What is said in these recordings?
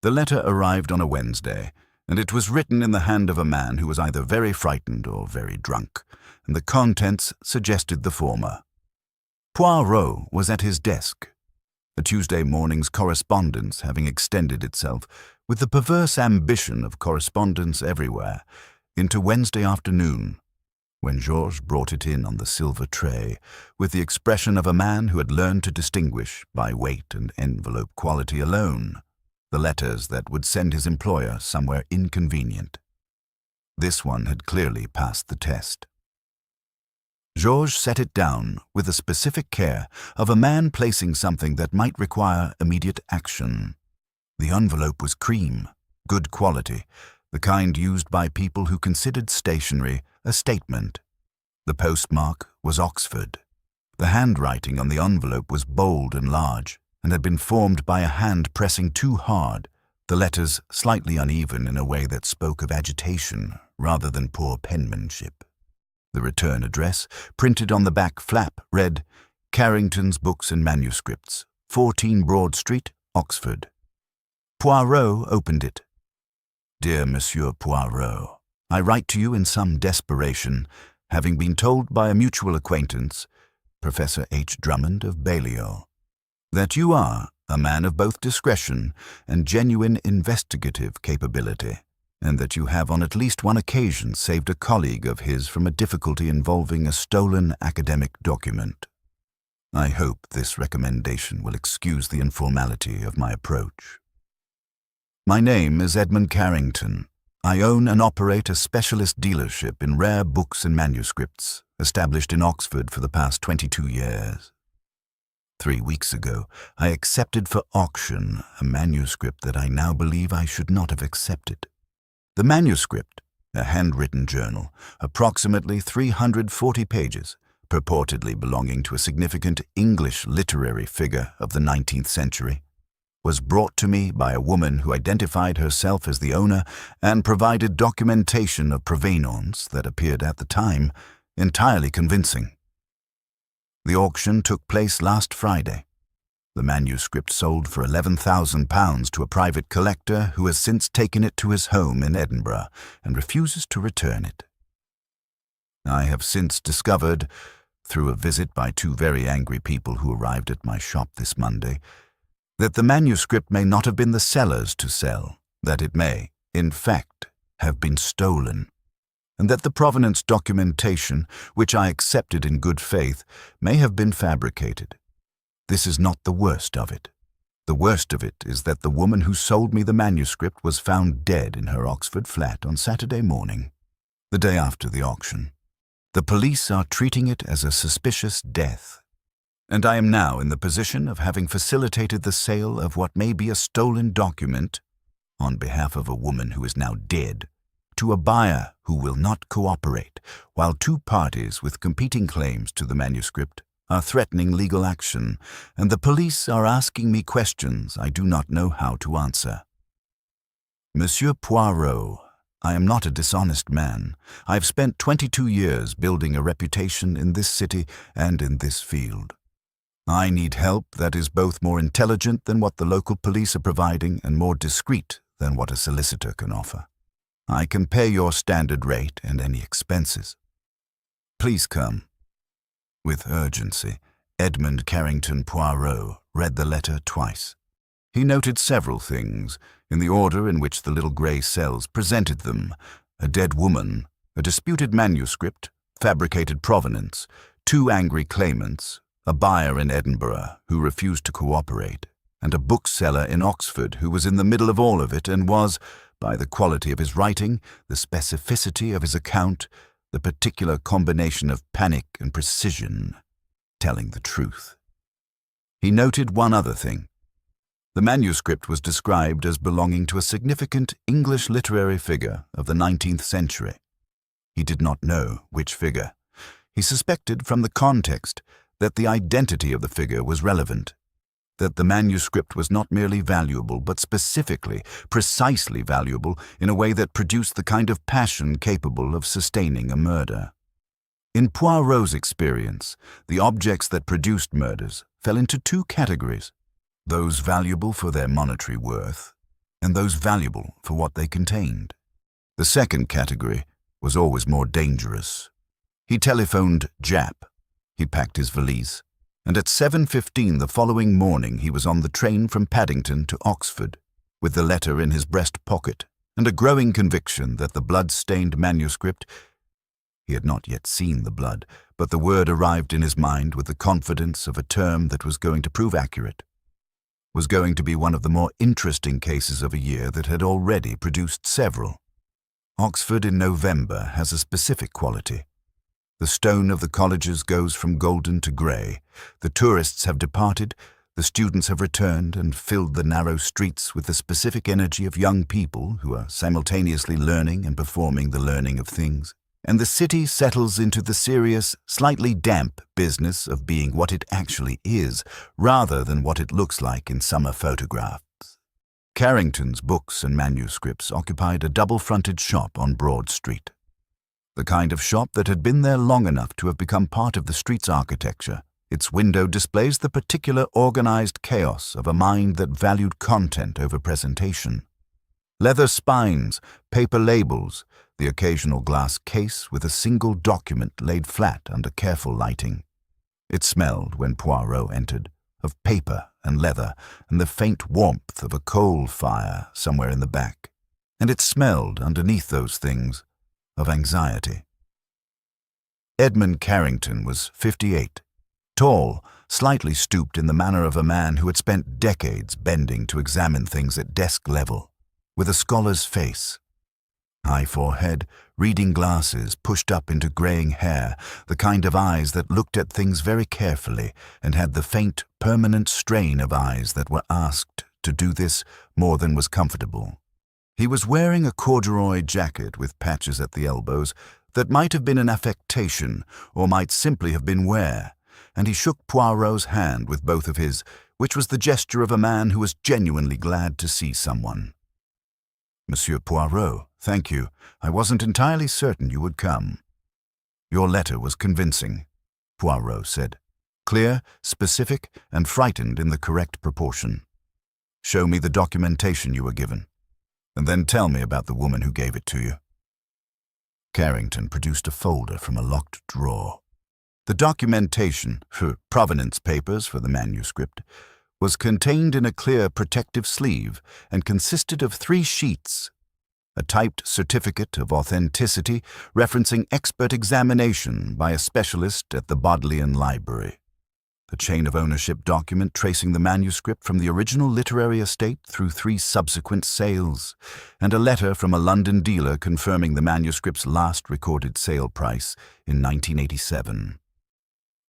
The letter arrived on a Wednesday, and it was written in the hand of a man who was either very frightened or very drunk, and the contents suggested the former. Poirot was at his desk, a Tuesday morning's correspondence having extended itself, with the perverse ambition of correspondence everywhere, into Wednesday afternoon, when Georges brought it in on the silver tray, with the expression of a man who had learned to distinguish, by weight and envelope quality alone, the letters that would send his employer somewhere inconvenient. This one had clearly passed the test. Georges set it down with the specific care of a man placing something that might require immediate action. The envelope was cream, good quality, the kind used by people who considered stationery a statement. The postmark was Oxford. The handwriting on the envelope was bold and large, and had been formed by a hand pressing too hard, the letters slightly uneven in a way that spoke of agitation rather than poor penmanship. The return address, printed on the back flap, read, Carrington's Books and Manuscripts, 14 Broad Street, Oxford. Poirot opened it. Dear Monsieur Poirot, I write to you in some desperation, having been told by a mutual acquaintance, Professor H. Drummond of Balliol, that you are a man of both discretion and genuine investigative capability, and that you have on at least one occasion saved a colleague of his from a difficulty involving a stolen academic document. I hope this recommendation will excuse the informality of my approach. My name is Edmund Carrington. I own and operate a specialist dealership in rare books and manuscripts, established in Oxford for the past 22 years. 3 weeks ago, I accepted for auction a manuscript that I now believe I should not have accepted. The manuscript, a handwritten journal, approximately 340 pages, purportedly belonging to a significant English literary figure of the 19th century, was brought to me by a woman who identified herself as the owner and provided documentation of provenance that appeared at the time entirely convincing. The auction took place last Friday. The manuscript sold for £11,000 to a private collector who has since taken it to his home in Edinburgh and refuses to return it. I have since discovered, through a visit by 2 very angry people who arrived at my shop this Monday, that the manuscript may not have been the seller's to sell, that it may, in fact, have been stolen, and that the provenance documentation, which I accepted in good faith, may have been fabricated. This is not the worst of it. The worst of it is that the woman who sold me the manuscript was found dead in her Oxford flat on Saturday morning, the day after the auction. The police are treating it as a suspicious death, and I am now in the position of having facilitated the sale of what may be a stolen document, on behalf of a woman who is now dead, to a buyer who will not cooperate, while 2 parties with competing claims to the manuscript are threatening legal action, and the police are asking me questions I do not know how to answer. Monsieur Poirot, I am not a dishonest man. I have spent 22 years building a reputation in this city and in this field. I need help that is both more intelligent than what the local police are providing and more discreet than what a solicitor can offer. I can pay your standard rate and any expenses. Please come. With urgency, Edmund Carrington Poirot read the letter twice. He noted several things, in the order in which the little grey cells presented them: a dead woman, a disputed manuscript, fabricated provenance, 2 angry claimants, a buyer in Edinburgh who refused to cooperate, and a bookseller in Oxford who was in the middle of all of it and was, by the quality of his writing, the specificity of his account, the particular combination of panic and precision, telling the truth. He noted one other thing. The manuscript was described as belonging to a significant English literary figure of the 19th century. He did not know which figure. He suspected from the context that the identity of the figure was relevant, that the manuscript was not merely valuable, but specifically, precisely valuable in a way that produced the kind of passion capable of sustaining a murder. In Poirot's experience, the objects that produced murders fell into 2 categories: those valuable for their monetary worth, and those valuable for what they contained. The second category was always more dangerous. He telephoned Jap. He packed his valise, and at 7:15 the following morning he was on the train from Paddington to Oxford, with the letter in his breast pocket and a growing conviction that the blood-stained manuscript— he had not yet seen the blood, but the word arrived in his mind with the confidence of a term that was going to prove accurate— was going to be one of the more interesting cases of a year that had already produced several. Oxford in November has a specific quality. The stone of the colleges goes from golden to grey. The tourists have departed, the students have returned and filled the narrow streets with the specific energy of young people who are simultaneously learning and performing the learning of things. And the city settles into the serious, slightly damp business of being what it actually is, rather than what it looks like in summer photographs. Carrington's books and manuscripts occupied a double-fronted shop on Broad Street. The kind of shop that had been there long enough to have become part of the street's architecture. Its window displays the particular organized chaos of a mind that valued content over presentation. Leather spines, paper labels, the occasional glass case with a single document laid flat under careful lighting. It smelled, when Poirot entered, of paper and leather and the faint warmth of a coal fire somewhere in the back. And it smelled, underneath those things, of anxiety. Edmund Carrington was 58, tall, slightly stooped in the manner of a man who had spent decades bending to examine things at desk level, with a scholar's face. High forehead, reading glasses pushed up into greying hair, the kind of eyes that looked at things very carefully and had the faint, permanent strain of eyes that were asked to do this more than was comfortable. He was wearing a corduroy jacket with patches at the elbows that might have been an affectation or might simply have been wear, and he shook Poirot's hand with both of his, which was the gesture of a man who was genuinely glad to see someone. "Monsieur Poirot, thank you. I wasn't entirely certain you would come." "Your letter was convincing," Poirot said. "Clear, specific, and frightened in the correct proportion. Show me the documentation you were given, and then tell me about the woman who gave it to you." Carrington produced a folder from a locked drawer. The documentation, provenance papers for the manuscript, was contained in a clear protective sleeve and consisted of 3 sheets: a typed certificate of authenticity referencing expert examination by a specialist at the Bodleian Library, a chain of ownership document tracing the manuscript from the original literary estate through 3 subsequent sales, and a letter from a London dealer confirming the manuscript's last recorded sale price in 1987.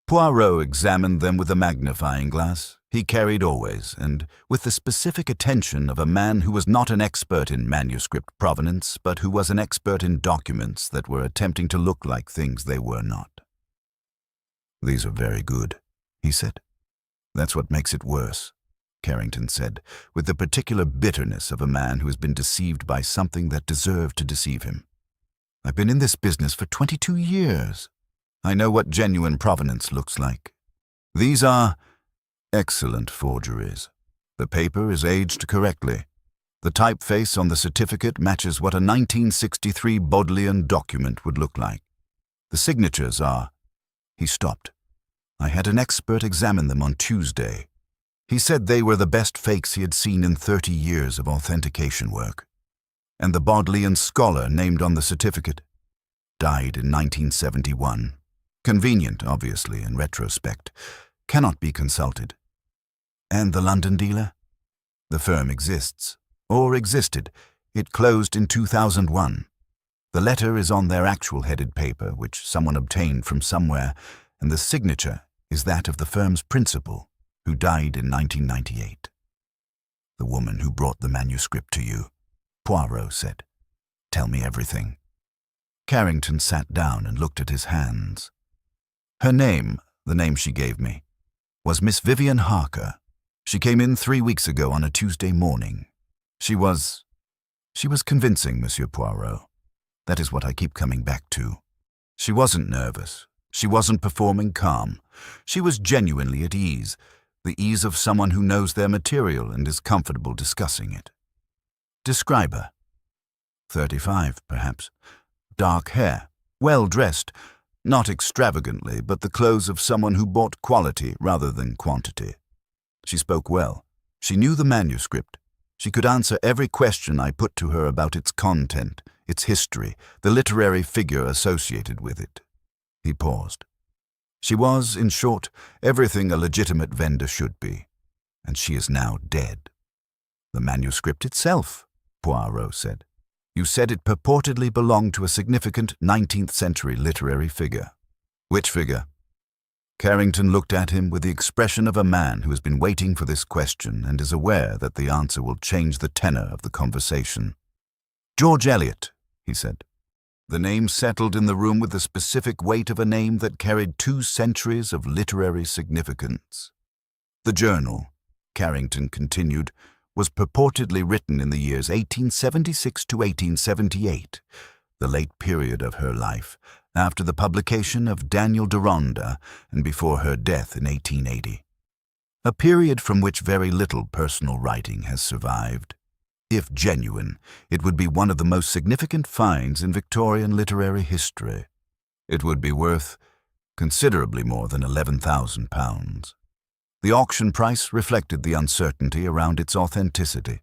Poirot examined them with a magnifying glass he carried always, and with the specific attention of a man who was not an expert in manuscript provenance, but who was an expert in documents that were attempting to look like things they were not. "These are very good," he said. "That's what makes it worse," Carrington said, with the particular bitterness of a man who has been deceived by something that deserved to deceive him. "I've been in this business for 22 years. I know what genuine provenance looks like. These are excellent forgeries. The paper is aged correctly. The typeface on the certificate matches what a 1963 Bodleian document would look like. The signatures are—" He stopped. "I had an expert examine them on Tuesday. He said they were the best fakes he had seen in 30 years of authentication work. And the Bodleian scholar named on the certificate died in 1971. Convenient, obviously, in retrospect. Cannot be consulted. And the London dealer? The firm exists, or existed. It closed in 2001. The letter is on their actual headed paper, which someone obtained from somewhere, and the signature is that of the firm's principal, who died in 1998. "The woman who brought the manuscript to you," Poirot said. "Tell me everything." Carrington sat down and looked at his hands. "Her name, the name she gave me, was Miss Vivian Harker. She came in 3 weeks ago on a Tuesday morning. She was convincing, Monsieur Poirot. That is what I keep coming back to. She wasn't nervous. She wasn't performing calm. She was genuinely at ease, the ease of someone who knows their material and is comfortable discussing it. Describe her. 35, perhaps. Dark hair, well-dressed, not extravagantly, but the clothes of someone who bought quality rather than quantity. She spoke well. She knew the manuscript. She could answer every question I put to her about its content, its history, the literary figure associated with it. He paused. She was, in short, everything a legitimate vendor should be, and she is now dead. The manuscript itself, Poirot said. You said it purportedly belonged to a significant 19th-century literary figure. Which figure? Carrington looked at him with the expression of a man who has been waiting for this question and is aware that the answer will change the tenor of the conversation. George Eliot, he said. The name settled in the room with the specific weight of a name that carried 2 centuries of literary significance. The journal, Carrington continued, was purportedly written in the years 1876 to 1878, the late period of her life, after the publication of Daniel Deronda and before her death in 1880. A period from which very little personal writing has survived. If genuine, it would be one of the most significant finds in Victorian literary history. It would be worth considerably more than £11,000. The auction price reflected the uncertainty around its authenticity.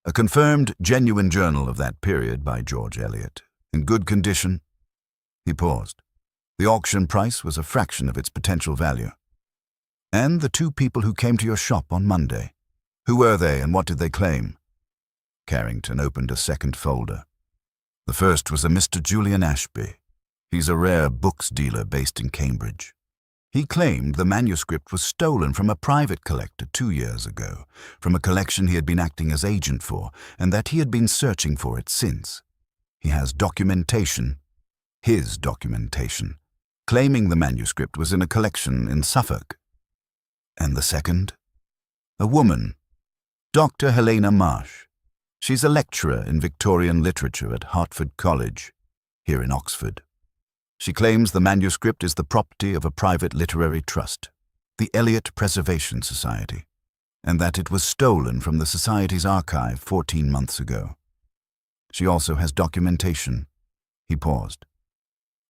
A confirmed, genuine journal of that period by George Eliot, in good condition. He paused. The auction price was a fraction of its potential value. And the 2 people who came to your shop on Monday. Who were they and what did they claim? Carrington opened a second folder. The first was a Mr. Julian Ashby. He's a rare books dealer based in Cambridge. He claimed the manuscript was stolen from a private collector 2 years ago, from a collection he had been acting as agent for, and that he had been searching for it since. He has documentation, his documentation, claiming the manuscript was in a collection in Suffolk. And the second? A woman, Dr. Helena Marsh. She's a lecturer in Victorian literature at Hertford College, here in Oxford. She claims the manuscript is the property of a private literary trust, the Eliot Preservation Society, and that it was stolen from the Society's archive 14 months ago. She also has documentation. He paused.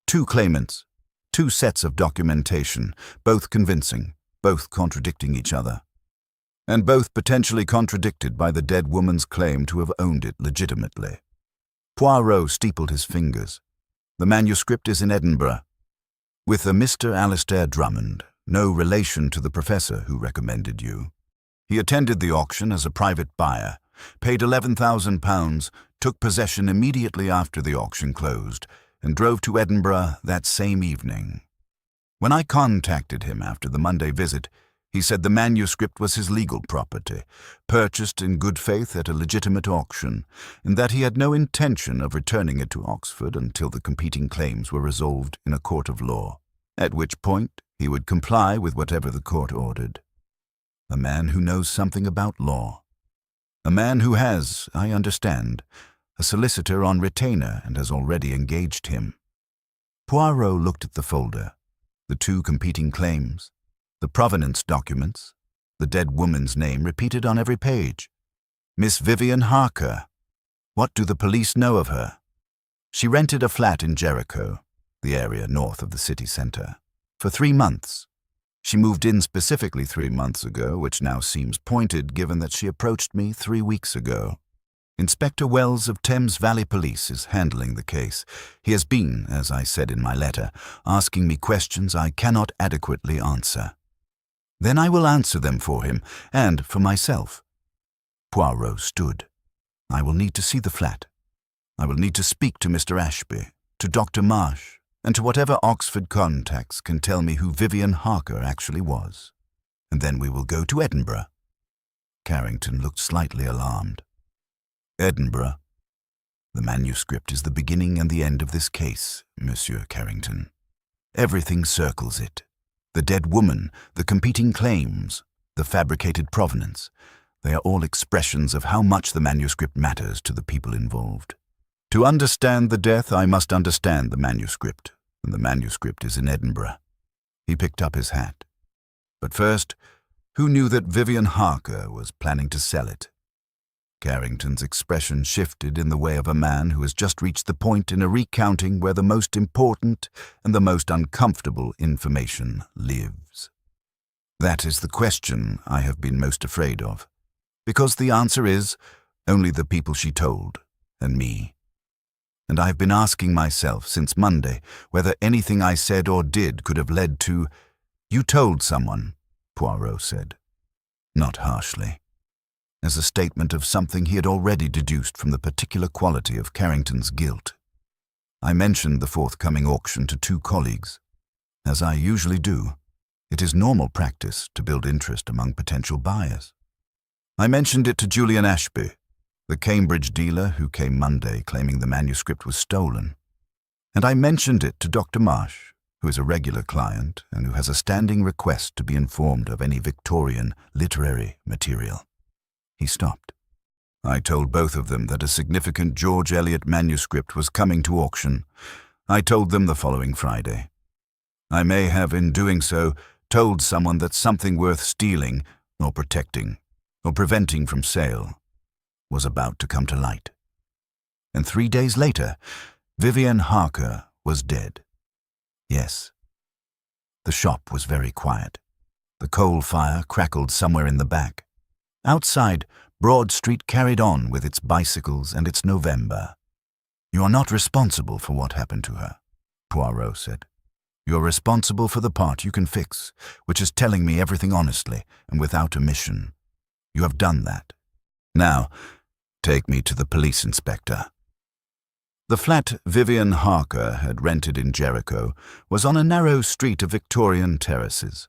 2 claimants, 2 sets of documentation, both convincing, both contradicting each other, and both potentially contradicted by the dead woman's claim to have owned it legitimately. Poirot steepled his fingers. The manuscript is in Edinburgh, with a Mr. Alastair Drummond, no relation to the professor who recommended you. He attended the auction as a private buyer, paid £11,000, took possession immediately after the auction closed, and drove to Edinburgh that same evening. When I contacted him after the Monday visit, he said the manuscript was his legal property, purchased in good faith at a legitimate auction, and that he had no intention of returning it to Oxford until the competing claims were resolved in a court of law, at which point he would comply with whatever the court ordered. A man who knows something about law. A man who has, I understand, a solicitor on retainer and has already engaged him. Poirot looked at the folder, the 2 competing claims, the provenance documents, the dead woman's name repeated on every page. Miss Vivian Harker. What do the police know of her? She rented a flat in Jericho, the area north of the city centre, for 3 months. She moved in specifically 3 months ago, which now seems pointed given that she approached me 3 weeks ago. Inspector Wells of Thames Valley Police is handling the case. He has been, as I said in my letter, asking me questions I cannot adequately answer. Then I will answer them for him, and for myself. Poirot stood. I will need to see the flat. I will need to speak to Mr. Ashby, to Dr. Marsh, and to whatever Oxford contacts can tell me who Vivian Harker actually was. And then we will go to Edinburgh. Carrington looked slightly alarmed. Edinburgh. The manuscript is the beginning and the end of this case, Monsieur Carrington. Everything circles it. The dead woman, the competing claims, the fabricated provenance. They are all expressions of how much the manuscript matters to the people involved. To understand the death, I must understand the manuscript, and the manuscript is in Edinburgh. He picked up his hat. But first, who knew that Vivian Harker was planning to sell it? Carrington's expression shifted in the way of a man who has just reached the point in a recounting where the most important and the most uncomfortable information lives. That is the question I have been most afraid of, because the answer is only the people she told, and me. And I've been asking myself since Monday whether anything I said or did could have led to— "You told someone," Poirot said, not harshly, as a statement of something he had already deduced from the particular quality of Carrington's guilt. I mentioned the forthcoming auction to 2 colleagues. As I usually do, it is normal practice to build interest among potential buyers. I mentioned it to Julian Ashby, the Cambridge dealer who came Monday claiming the manuscript was stolen. And I mentioned it to Dr. Marsh, who is a regular client and who has a standing request to be informed of any Victorian literary material. He stopped. I told both of them that a significant George Eliot manuscript was coming to auction. I told them the following Friday. I may have, in doing so, told someone that something worth stealing, or protecting, or preventing from sale was about to come to light. And 3 days later, Vivian Harker was dead. Yes. The shop was very quiet. The coal fire crackled somewhere in the back. Outside, Broad Street carried on with its bicycles and its November. "You are not responsible for what happened to her," Poirot said. "You are responsible for the part you can fix, which is telling me everything honestly and without omission. You have done that. Now, take me to the police inspector." The flat Vivian Harker had rented in Jericho was on a narrow street of Victorian terraces,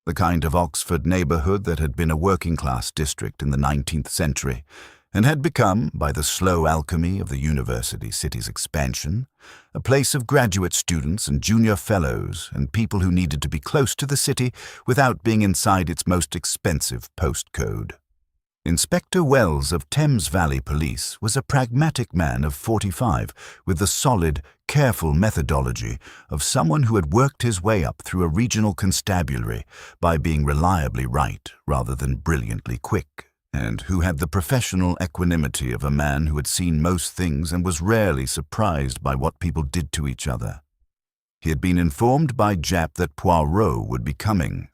the kind of Oxford neighbourhood that had been a working-class district in the 19th century and had become, by the slow alchemy of the university city's expansion, a place of graduate students and junior fellows and people who needed to be close to the city without being inside its most expensive postcode. Inspector Wells of Thames Valley Police was a pragmatic man of 45 with the solid, careful methodology of someone who had worked his way up through a regional constabulary by being reliably right rather than brilliantly quick, and who had the professional equanimity of a man who had seen most things and was rarely surprised by what people did to each other. He had been informed by Japp that Poirot would be coming.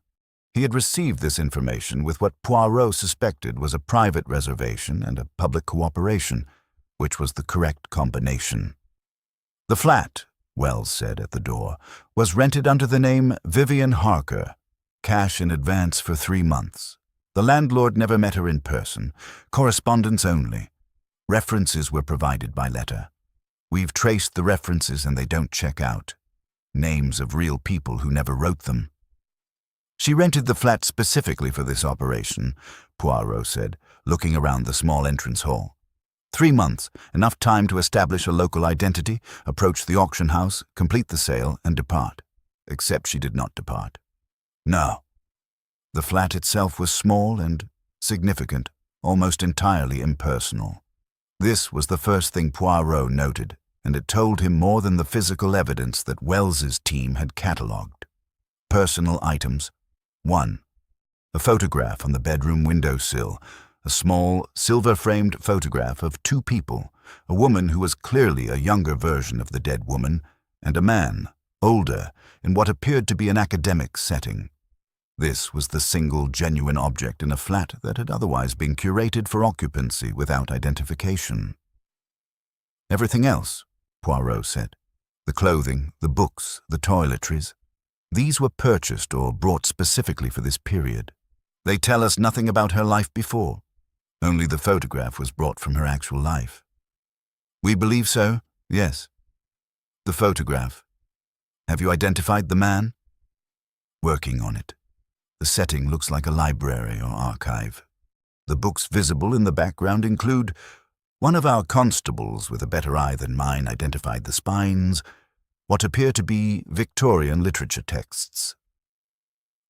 He had received this information with what Poirot suspected was a private reservation and a public cooperation, which was the correct combination. The flat, Wells said at the door, was rented under the name Vivian Harker, cash in advance for 3 months. The landlord never met her in person, correspondence only. References were provided by letter. We've traced the references and they don't check out. Names of real people who never wrote them. She rented the flat specifically for this operation, Poirot said, looking around the small entrance hall. 3 months, enough time to establish a local identity, approach the auction house, complete the sale, and depart. Except she did not depart. No. The flat itself was small and significant, almost entirely impersonal. This was the first thing Poirot noted, and it told him more than the physical evidence that Wells's team had catalogued. Personal items. 1. A photograph on the bedroom windowsill, a small, silver-framed photograph of 2 people, a woman who was clearly a younger version of the dead woman, and a man, older, in what appeared to be an academic setting. This was the single genuine object in a flat that had otherwise been curated for occupancy without identification. Everything else, Poirot said, the clothing, the books, the toiletries, these were purchased or brought specifically for this period. They tell us nothing about her life before. Only the photograph was brought from her actual life. We believe so, yes. The photograph. Have you identified the man? Working on it. The setting looks like a library or archive. The books visible in the background include— one of our constables with a better eye than mine identified the spines— what appear to be Victorian literature texts.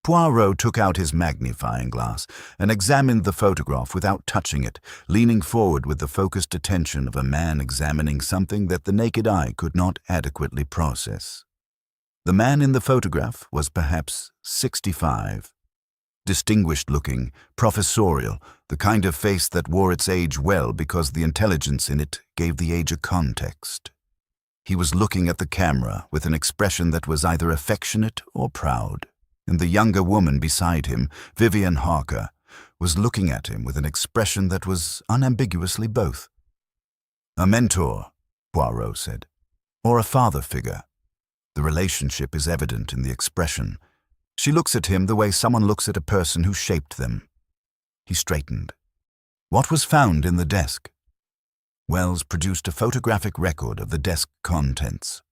Poirot took out his magnifying glass and examined the photograph without touching it, leaning forward with the focused attention of a man examining something that the naked eye could not adequately process. The man in the photograph was perhaps 65. Distinguished-looking, professorial, the kind of face that wore its age well because the intelligence in it gave the age a context. He was looking at the camera with an expression that was either affectionate or proud, and the younger woman beside him, Vivian Harker, was looking at him with an expression that was unambiguously both. "A mentor," Poirot said, "or a father figure. The relationship is evident in the expression. She looks at him the way someone looks at a person who shaped them." He straightened. "What was found in the desk?" Wells produced a photographic record of the desk contents.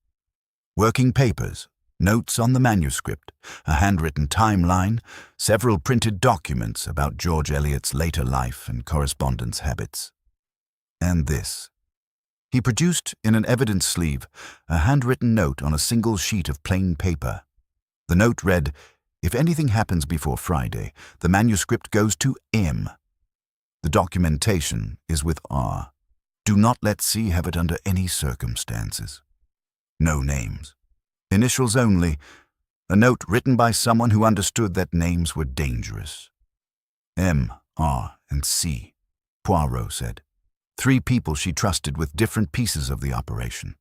Working papers, notes on the manuscript, a handwritten timeline, several printed documents about George Eliot's later life and correspondence habits. And this. He produced, in an evidence sleeve, a handwritten note on a single sheet of plain paper. The note read, "If anything happens before Friday, the manuscript goes to M. The documentation is with R. Do not let C have it under any circumstances." No names. Initials only. A note written by someone who understood that names were dangerous. M, R, and C, Poirot said. 3 people she trusted with different pieces of the operation.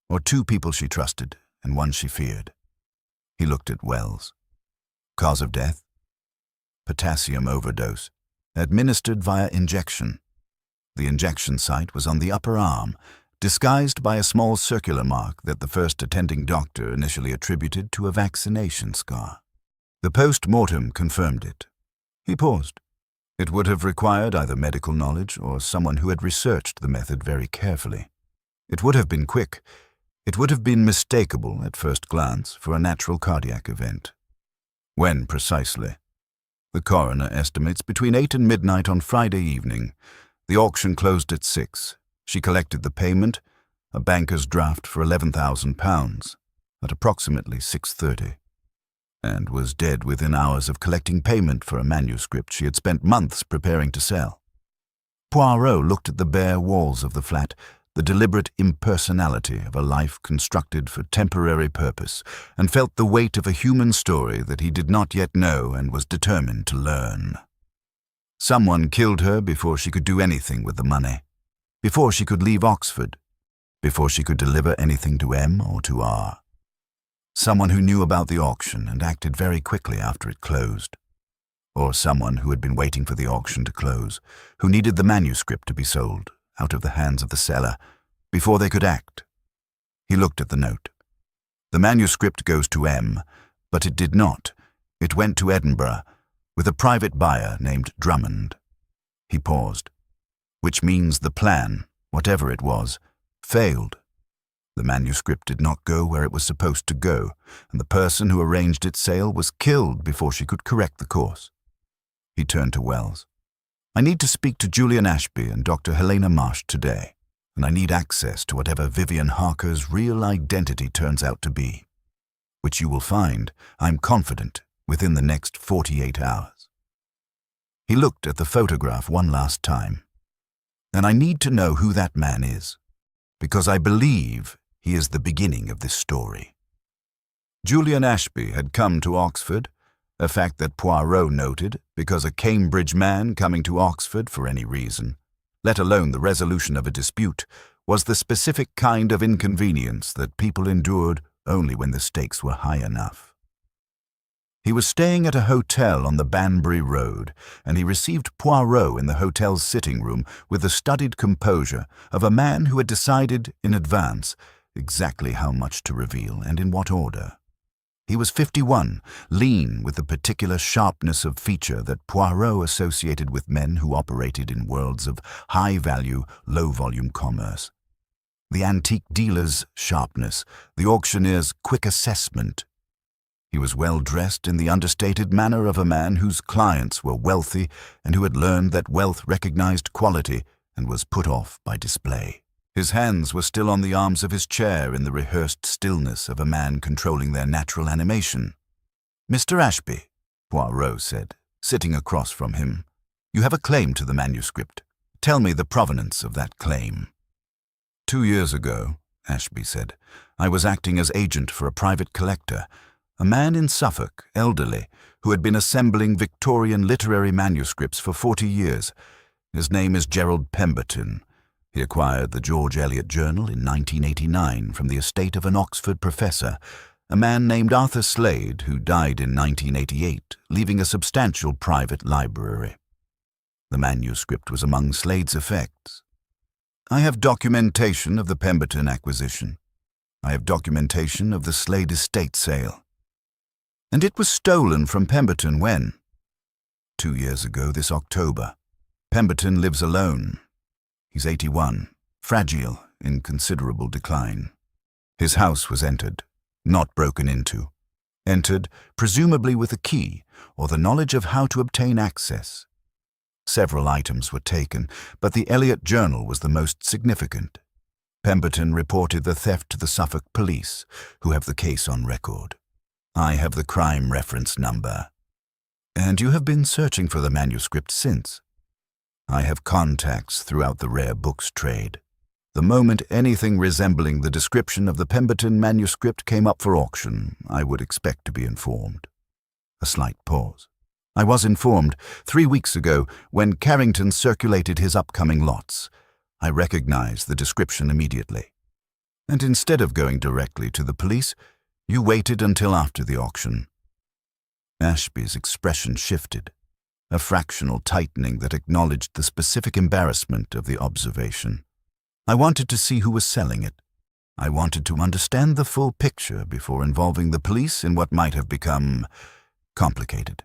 Or 2 people she trusted, and 1 she feared. He looked at Wells. Cause of death? Potassium overdose, administered via injection. The injection site was on the upper arm, disguised by a small circular mark that the first attending doctor initially attributed to a vaccination scar. The post-mortem confirmed it. He paused. It would have required either medical knowledge or someone who had researched the method very carefully. It would have been quick. It would have been mistakable at first glance for a natural cardiac event. When precisely? The coroner estimates between 8 and midnight on Friday evening. The auction closed at 6. She collected the payment, a banker's draft for £11,000, at approximately 6:30, and was dead within hours of collecting payment for a manuscript she had spent months preparing to sell. Poirot looked at the bare walls of the flat, the deliberate impersonality of a life constructed for temporary purpose, and felt the weight of a human story that he did not yet know and was determined to learn. Someone killed her before she could do anything with the money, before she could leave Oxford, before she could deliver anything to M or to R. Someone who knew about the auction and acted very quickly after it closed. Or someone who had been waiting for the auction to close, who needed the manuscript to be sold, out of the hands of the seller, before they could act. He looked at the note. The manuscript goes to M, but it did not. It went to Edinburgh, with a private buyer named Drummond. He paused. Which means the plan, whatever it was, failed. The manuscript did not go where it was supposed to go, and the person who arranged its sale was killed before she could correct the course. He turned to Wells. "I need to speak to Julian Ashby and Dr. Helena Marsh today, and I need access to whatever Vivian Harker's real identity turns out to be, which you will find, I'm confident, within the next 48 hours. He looked at the photograph one last time. "And I need to know who that man is, because I believe he is the beginning of this story." Julian Ashby had come to Oxford, a fact that Poirot noted, because a Cambridge man coming to Oxford for any reason, let alone the resolution of a dispute, was the specific kind of inconvenience that people endured only when the stakes were high enough. He was staying at a hotel on the Banbury Road, and he received Poirot in the hotel's sitting room with the studied composure of a man who had decided in advance exactly how much to reveal and in what order. He was 51, lean with the particular sharpness of feature that Poirot associated with men who operated in worlds of high-value, low-volume commerce. The antique dealer's sharpness, the auctioneer's quick assessment. He was well dressed in the understated manner of a man whose clients were wealthy and who had learned that wealth recognized quality and was put off by display. His hands were still on the arms of his chair in the rehearsed stillness of a man controlling their natural animation. "Mr. Ashby," Poirot said, sitting across from him, "you have a claim to the manuscript. Tell me the provenance of that claim." 2 years ago, Ashby said, I was acting as agent for a private collector. a man in Suffolk, elderly, who had been assembling Victorian literary manuscripts for 40 years. His name is Gerald Pemberton. He acquired the George Eliot Journal in 1989 from the estate of an Oxford professor, a man named Arthur Slade, who died in 1988, leaving a substantial private library. The manuscript was among Slade's effects. I have documentation of the Pemberton acquisition. I have documentation of the Slade estate sale. And it was stolen from Pemberton when? 2 years ago this October. Pemberton lives alone. He's 81, fragile, in considerable decline. His house was entered, not broken into. Entered, presumably with a key, or the knowledge of how to obtain access. Several items were taken, but the Eliot Journal was the most significant. Pemberton reported the theft to the Suffolk police, who have the case on record. I have the crime reference number. And you have been searching for the manuscript since. I have contacts throughout the rare books trade. The moment anything resembling the description of the Pemberton manuscript came up for auction, I would expect to be informed. A slight pause. I was informed 3 weeks ago when Carrington circulated his upcoming lots. I recognized the description immediately. And instead of going directly to the police, you waited until after the auction. Ashby's expression shifted, a fractional tightening that acknowledged the specific embarrassment of the observation. I wanted to see who was selling it. I wanted to understand the full picture before involving the police in what might have become complicated.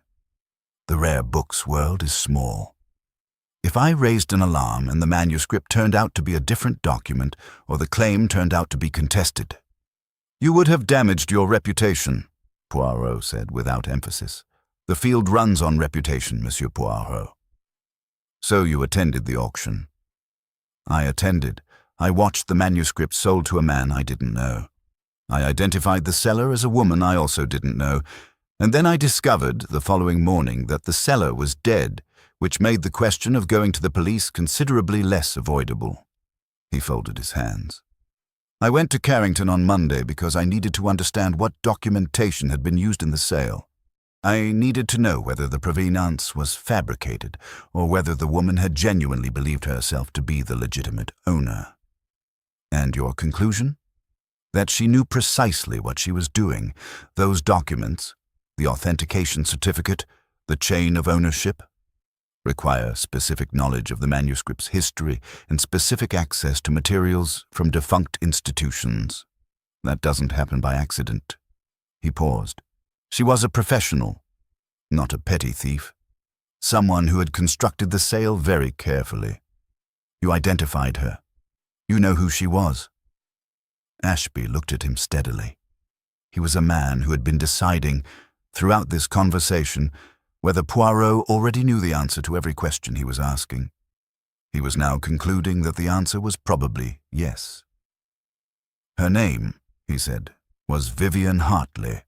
The rare books world is small. If I raised an alarm and the manuscript turned out to be a different document, or the claim turned out to be contested, you would have damaged your reputation, Poirot said without emphasis. The field runs on reputation, Monsieur Poirot. So you attended the auction. I attended. I watched the manuscript sold to a man I didn't know. I identified the seller as a woman I also didn't know, and then I discovered the following morning that the seller was dead, which made the question of going to the police considerably less avoidable. He folded his hands. I went to Carrington on Monday because I needed to understand what documentation had been used in the sale. I needed to know whether the provenance was fabricated or whether the woman had genuinely believed herself to be the legitimate owner. And your conclusion? That she knew precisely what she was doing. Those documents, the authentication certificate, the chain of ownership, require specific knowledge of the manuscript's history and specific access to materials from defunct institutions. That doesn't happen by accident. He paused. She was a professional, not a petty thief. Someone who had constructed the sale very carefully. You identified her. You know who she was. Ashby looked at him steadily. He was a man who had been deciding, throughout this conversation, whether Poirot already knew the answer to every question he was asking. He was now concluding that the answer was probably yes. Her name, he said, was Vivian Hartley.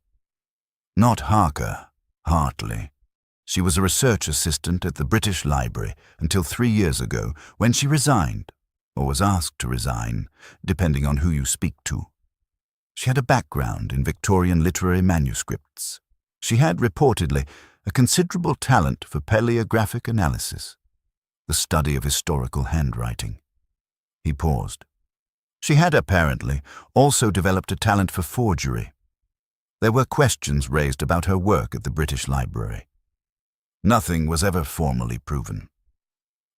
Not Harker, Hartley. She was a research assistant at the British Library until 3 years ago, when she resigned, or was asked to resign, depending on who you speak to. She had a background in Victorian literary manuscripts. She had, reportedly, a considerable talent for paleographic analysis, the study of historical handwriting. He paused. She had, apparently, also developed a talent for forgery. There were questions raised about her work at the British Library. Nothing was ever formally proven.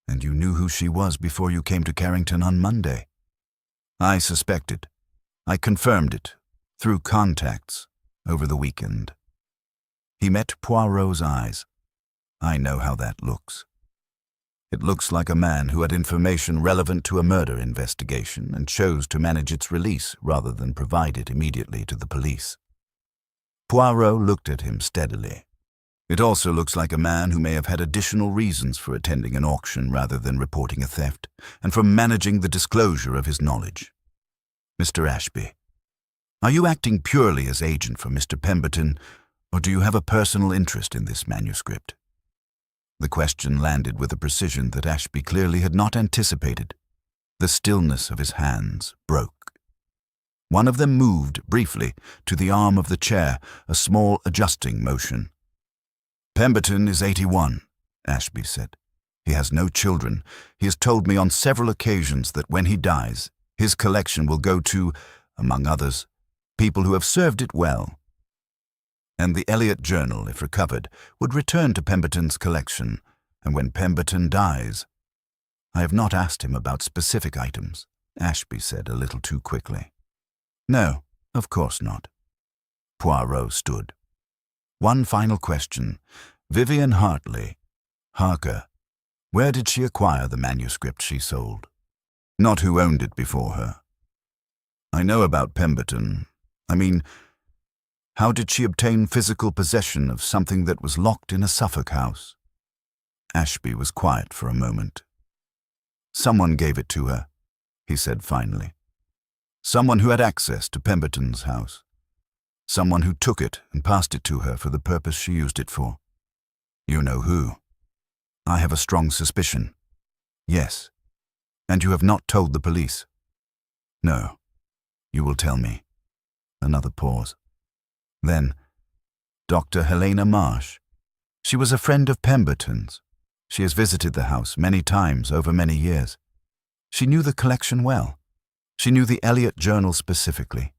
And you knew who she was before you came to Carrington on Monday. I suspected. I confirmed it, through contacts, over the weekend. He met Poirot's eyes. I know how that looks. It looks like a man who had information relevant to a murder investigation and chose to manage its release rather than provide it immediately to the police. Poirot looked at him steadily. It also looks like a man who may have had additional reasons for attending an auction rather than reporting a theft, and for managing the disclosure of his knowledge. Mr. Ashby, are you acting purely as agent for Mr. Pemberton, or do you have a personal interest in this manuscript? The question landed with a precision that Ashby clearly had not anticipated. The stillness of his hands broke. One of them moved, briefly, to the arm of the chair, a small adjusting motion. "Pemberton is 81, Ashby said. "He has no children. He has told me on several occasions that when he dies, his collection will go to, among others, people who have served it well. And the Elliot Journal, if recovered, would return to Pemberton's collection, and when Pemberton dies—" "I have not asked him about specific items," Ashby said a little too quickly. "No, of course not." Poirot stood. "One final question. Vivian Harker, where did she acquire the manuscript she sold? Not who owned it before her. I know about Pemberton. I mean, how did she obtain physical possession of something that was locked in a Suffolk house?" Ashby was quiet for a moment. "Someone gave it to her," he said finally. "Someone who had access to Pemberton's house. Someone who took it and passed it to her for the purpose she used it for. You know who." "I have a strong suspicion." "Yes. And you have not told the police?" "No. You will tell me." Another pause. Then, Dr. Helena Marsh. She was a friend of Pemberton's. She has visited the house many times over many years. She knew the collection well. She knew the Elliot Journal specifically.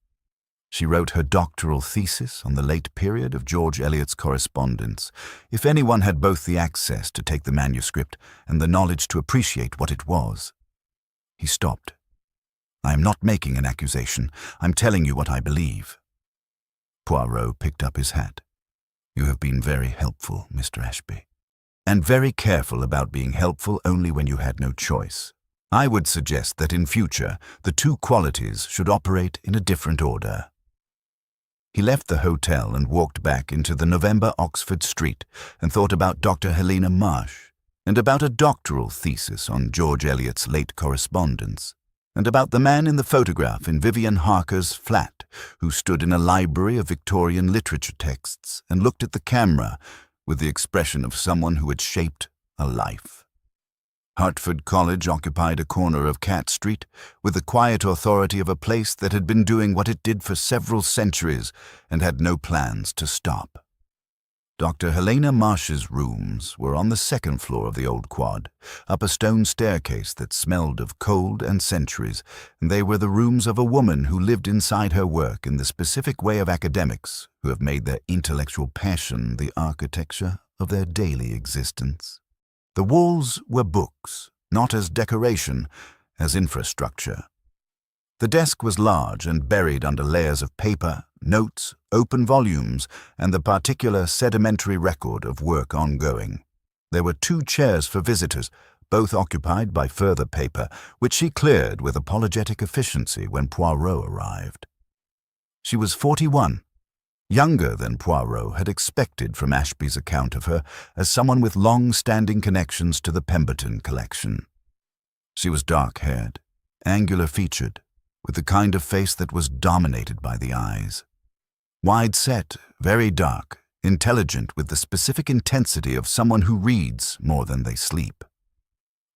She wrote her doctoral thesis on the late period of George Eliot's correspondence. If anyone had both the access to take the manuscript and the knowledge to appreciate what it was. He stopped. "I am not making an accusation. I'm telling you what I believe." Poirot picked up his hat. "You have been very helpful, Mr. Ashby, and very careful about being helpful only when you had no choice. I would suggest that in future the two qualities should operate in a different order." He left the hotel and walked back into the November Oxford Street and thought about Dr. Helena Marsh, and about a doctoral thesis on George Eliot's late correspondence, and about the man in the photograph in Vivian Harker's flat who stood in a library of Victorian literature texts and looked at the camera with the expression of someone who had shaped a life. Hertford College occupied a corner of Cat Street with the quiet authority of a place that had been doing what it did for several centuries and had no plans to stop. Dr. Helena Marsh's rooms were on the second floor of the old quad, up a stone staircase that smelled of cold and centuries, and they were the rooms of a woman who lived inside her work in the specific way of academics who have made their intellectual passion the architecture of their daily existence. The walls were books, not as decoration, as infrastructure. The desk was large and buried under layers of paper, notes, open volumes, and the particular sedimentary record of work ongoing. There were 2 chairs for visitors, both occupied by further paper, which she cleared with apologetic efficiency when Poirot arrived. She was 41. Younger than Poirot had expected from Ashby's account of her as someone with long-standing connections to the Pemberton collection. She was dark-haired, angular-featured, with the kind of face that was dominated by the eyes. Wide-set, very dark, intelligent with the specific intensity of someone who reads more than they sleep.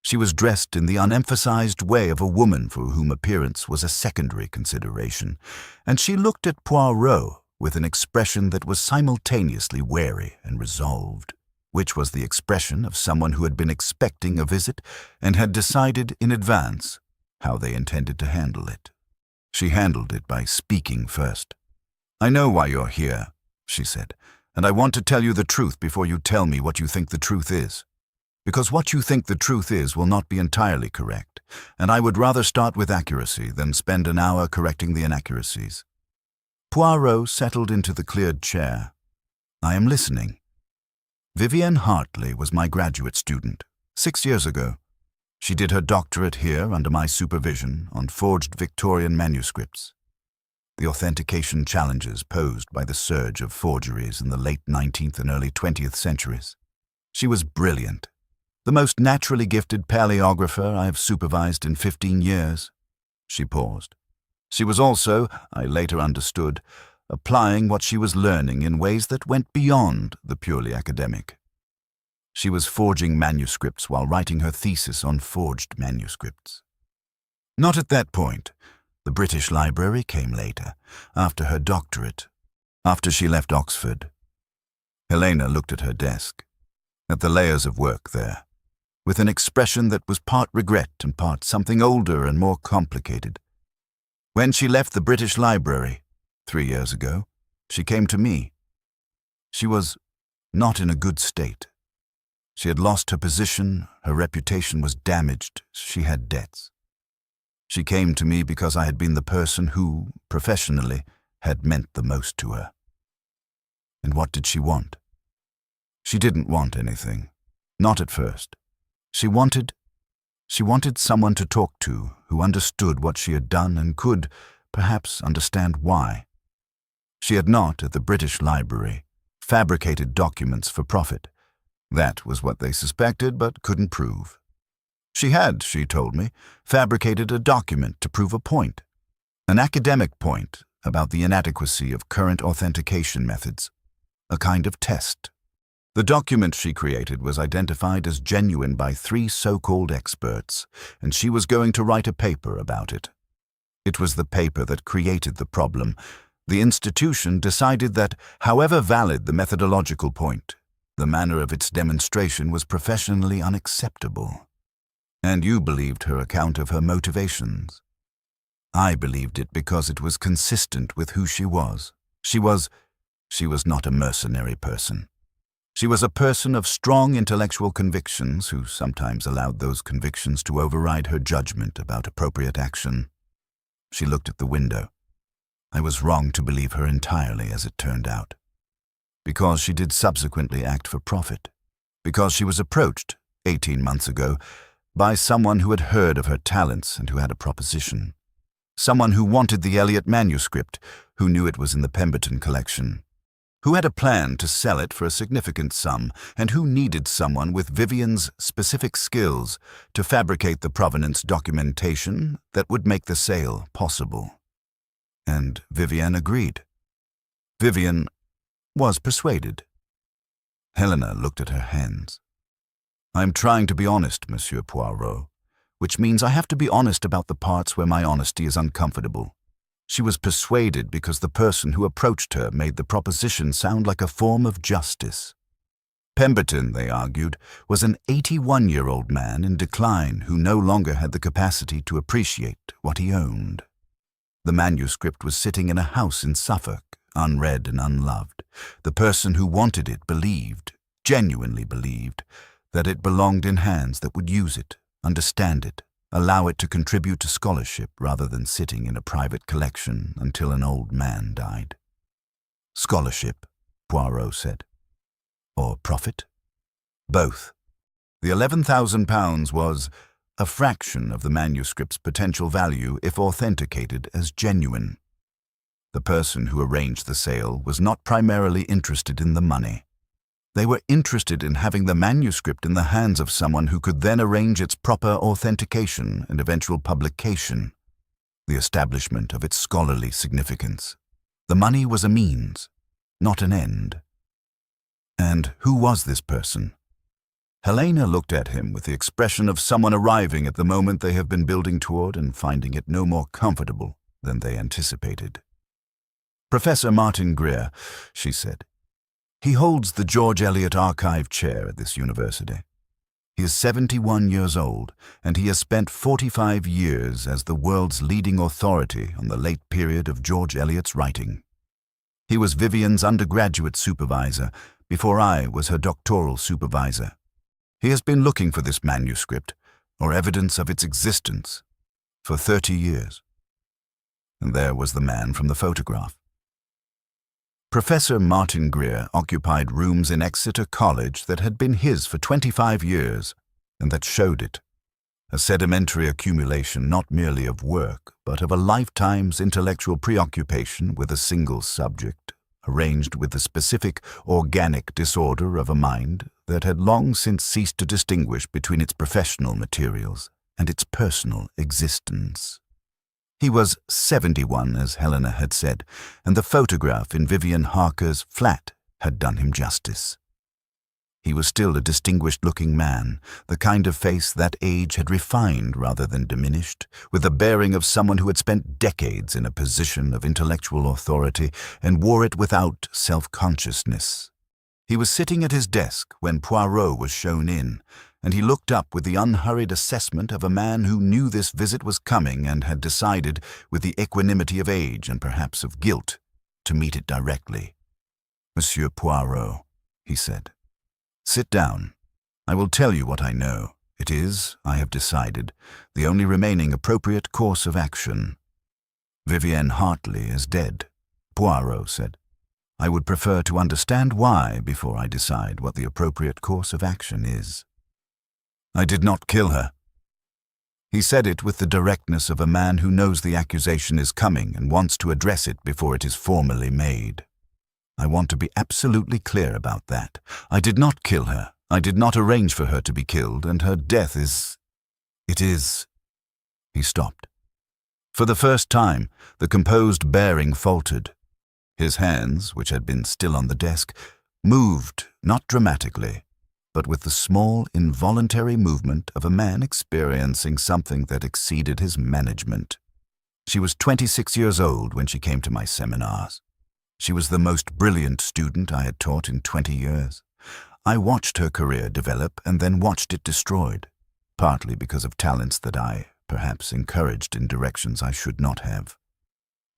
She was dressed in the unemphasized way of a woman for whom appearance was a secondary consideration, and she looked at Poirot with an expression that was simultaneously wary and resolved, which was the expression of someone who had been expecting a visit and had decided in advance how they intended to handle it. She handled it by speaking first. "I know why you're here," she said, "and I want to tell you the truth before you tell me what you think the truth is. Because what you think the truth is will not be entirely correct, and I would rather start with accuracy than spend an hour correcting the inaccuracies." Poirot settled into the cleared chair. "I am listening. Vivienne Hartley was my graduate student, 6 years ago. She did her doctorate here under my supervision on forged Victorian manuscripts. The authentication challenges posed by the surge of forgeries in the late 19th and early 20th centuries. She was brilliant, the most naturally gifted paleographer I have supervised in 15 years. She paused. She was also, I later understood, applying what she was learning in ways that went beyond the purely academic. She was forging manuscripts while writing her thesis on forged manuscripts. Not at that point. The British Library came later, after her doctorate, after she left Oxford. Helena looked at her desk, at the layers of work there, with an expression that was part regret and part something older and more complicated. When she left the British Library, 3 years ago, she came to me. She was not in a good state. She had lost her position, her reputation was damaged, she had debts. She came to me because I had been the person who, professionally, had meant the most to her. And what did she want? She didn't want anything. Not at first. She wanted someone to talk to who understood what she had done and could, perhaps, understand why. She had not, at the British Library, fabricated documents for profit. That was what they suspected but couldn't prove. She had, she told me, fabricated a document to prove a point, an academic point about the inadequacy of current authentication methods, a kind of test. The document she created was identified as genuine by 3 so-called experts, and she was going to write a paper about it. It was the paper that created the problem. The institution decided that, however valid the methodological point, the manner of its demonstration was professionally unacceptable. And you believed her account of her motivations. I believed it because it was consistent with who she was. She was not a mercenary person. She was a person of strong intellectual convictions who sometimes allowed those convictions to override her judgment about appropriate action. She looked at the window. I was wrong to believe her entirely, as it turned out. Because she did subsequently act for profit. Because she was approached, 18 months ago, by someone who had heard of her talents and who had a proposition. Someone who wanted the Eliot manuscript, who knew it was in the Pemberton collection, who had a plan to sell it for a significant sum, and who needed someone with Vivian's specific skills to fabricate the provenance documentation that would make the sale possible. And Vivian agreed. Vivian was persuaded. Helena looked at her hands. "I'm trying to be honest, Monsieur Poirot, which means I have to be honest about the parts where my honesty is uncomfortable. She was persuaded because the person who approached her made the proposition sound like a form of justice. Pemberton, they argued, was an 81-year-old man in decline who no longer had the capacity to appreciate what he owned. The manuscript was sitting in a house in Suffolk, unread and unloved. The person who wanted it believed, genuinely believed, that it belonged in hands that would use it, understand it, allow it to contribute to scholarship rather than sitting in a private collection until an old man died. Scholarship, Poirot said. Or profit? Both. The £11,000 was a fraction of the manuscript's potential value if authenticated as genuine. The person who arranged the sale was not primarily interested in the money. They were interested in having the manuscript in the hands of someone who could then arrange its proper authentication and eventual publication, the establishment of its scholarly significance. The money was a means, not an end. And who was this person? Helena looked at him with the expression of someone arriving at the moment they have been building toward and finding it no more comfortable than they anticipated. "Professor Martin Greer," she said. "He holds the George Eliot Archive Chair at this university. He is 71 years old, and he has spent 45 years as the world's leading authority on the late period of George Eliot's writing. He was Vivian's undergraduate supervisor before I was her doctoral supervisor. He has been looking for this manuscript, or evidence of its existence, for 30 years. And there was the man from the photograph. Professor Martin Greer occupied rooms in Exeter College that had been his for 25 years, and that showed it. A sedimentary accumulation not merely of work, but of a lifetime's intellectual preoccupation with a single subject, arranged with the specific organic disorder of a mind that had long since ceased to distinguish between its professional materials and its personal existence. He was 71, as Helena had said, and the photograph in Vivian Harker's flat had done him justice. He was still a distinguished-looking man, the kind of face that age had refined rather than diminished, with the bearing of someone who had spent decades in a position of intellectual authority and wore it without self-consciousness. He was sitting at his desk when Poirot was shown in, and he looked up with the unhurried assessment of a man who knew this visit was coming and had decided, with the equanimity of age and perhaps of guilt, to meet it directly. "Monsieur Poirot," he said, "sit down. I will tell you what I know. It is, I have decided, the only remaining appropriate course of action." "Vivienne Hartley is dead," Poirot said. "I would prefer to understand why before I decide what the appropriate course of action is." "I did not kill her." He said it with the directness of a man who knows the accusation is coming and wants to address it before it is formally made. "I want to be absolutely clear about that. I did not kill her. I did not arrange for her to be killed, and her death is... It is..." He stopped. For the first time, the composed bearing faltered. His hands, which had been still on the desk, moved, not dramatically, but with the small, involuntary movement of a man experiencing something that exceeded his management. She was 26 years old when she came to my seminars. She was the most brilliant student I had taught in 20 years. I watched her career develop and then watched it destroyed, partly because of talents that I, perhaps, encouraged in directions I should not have.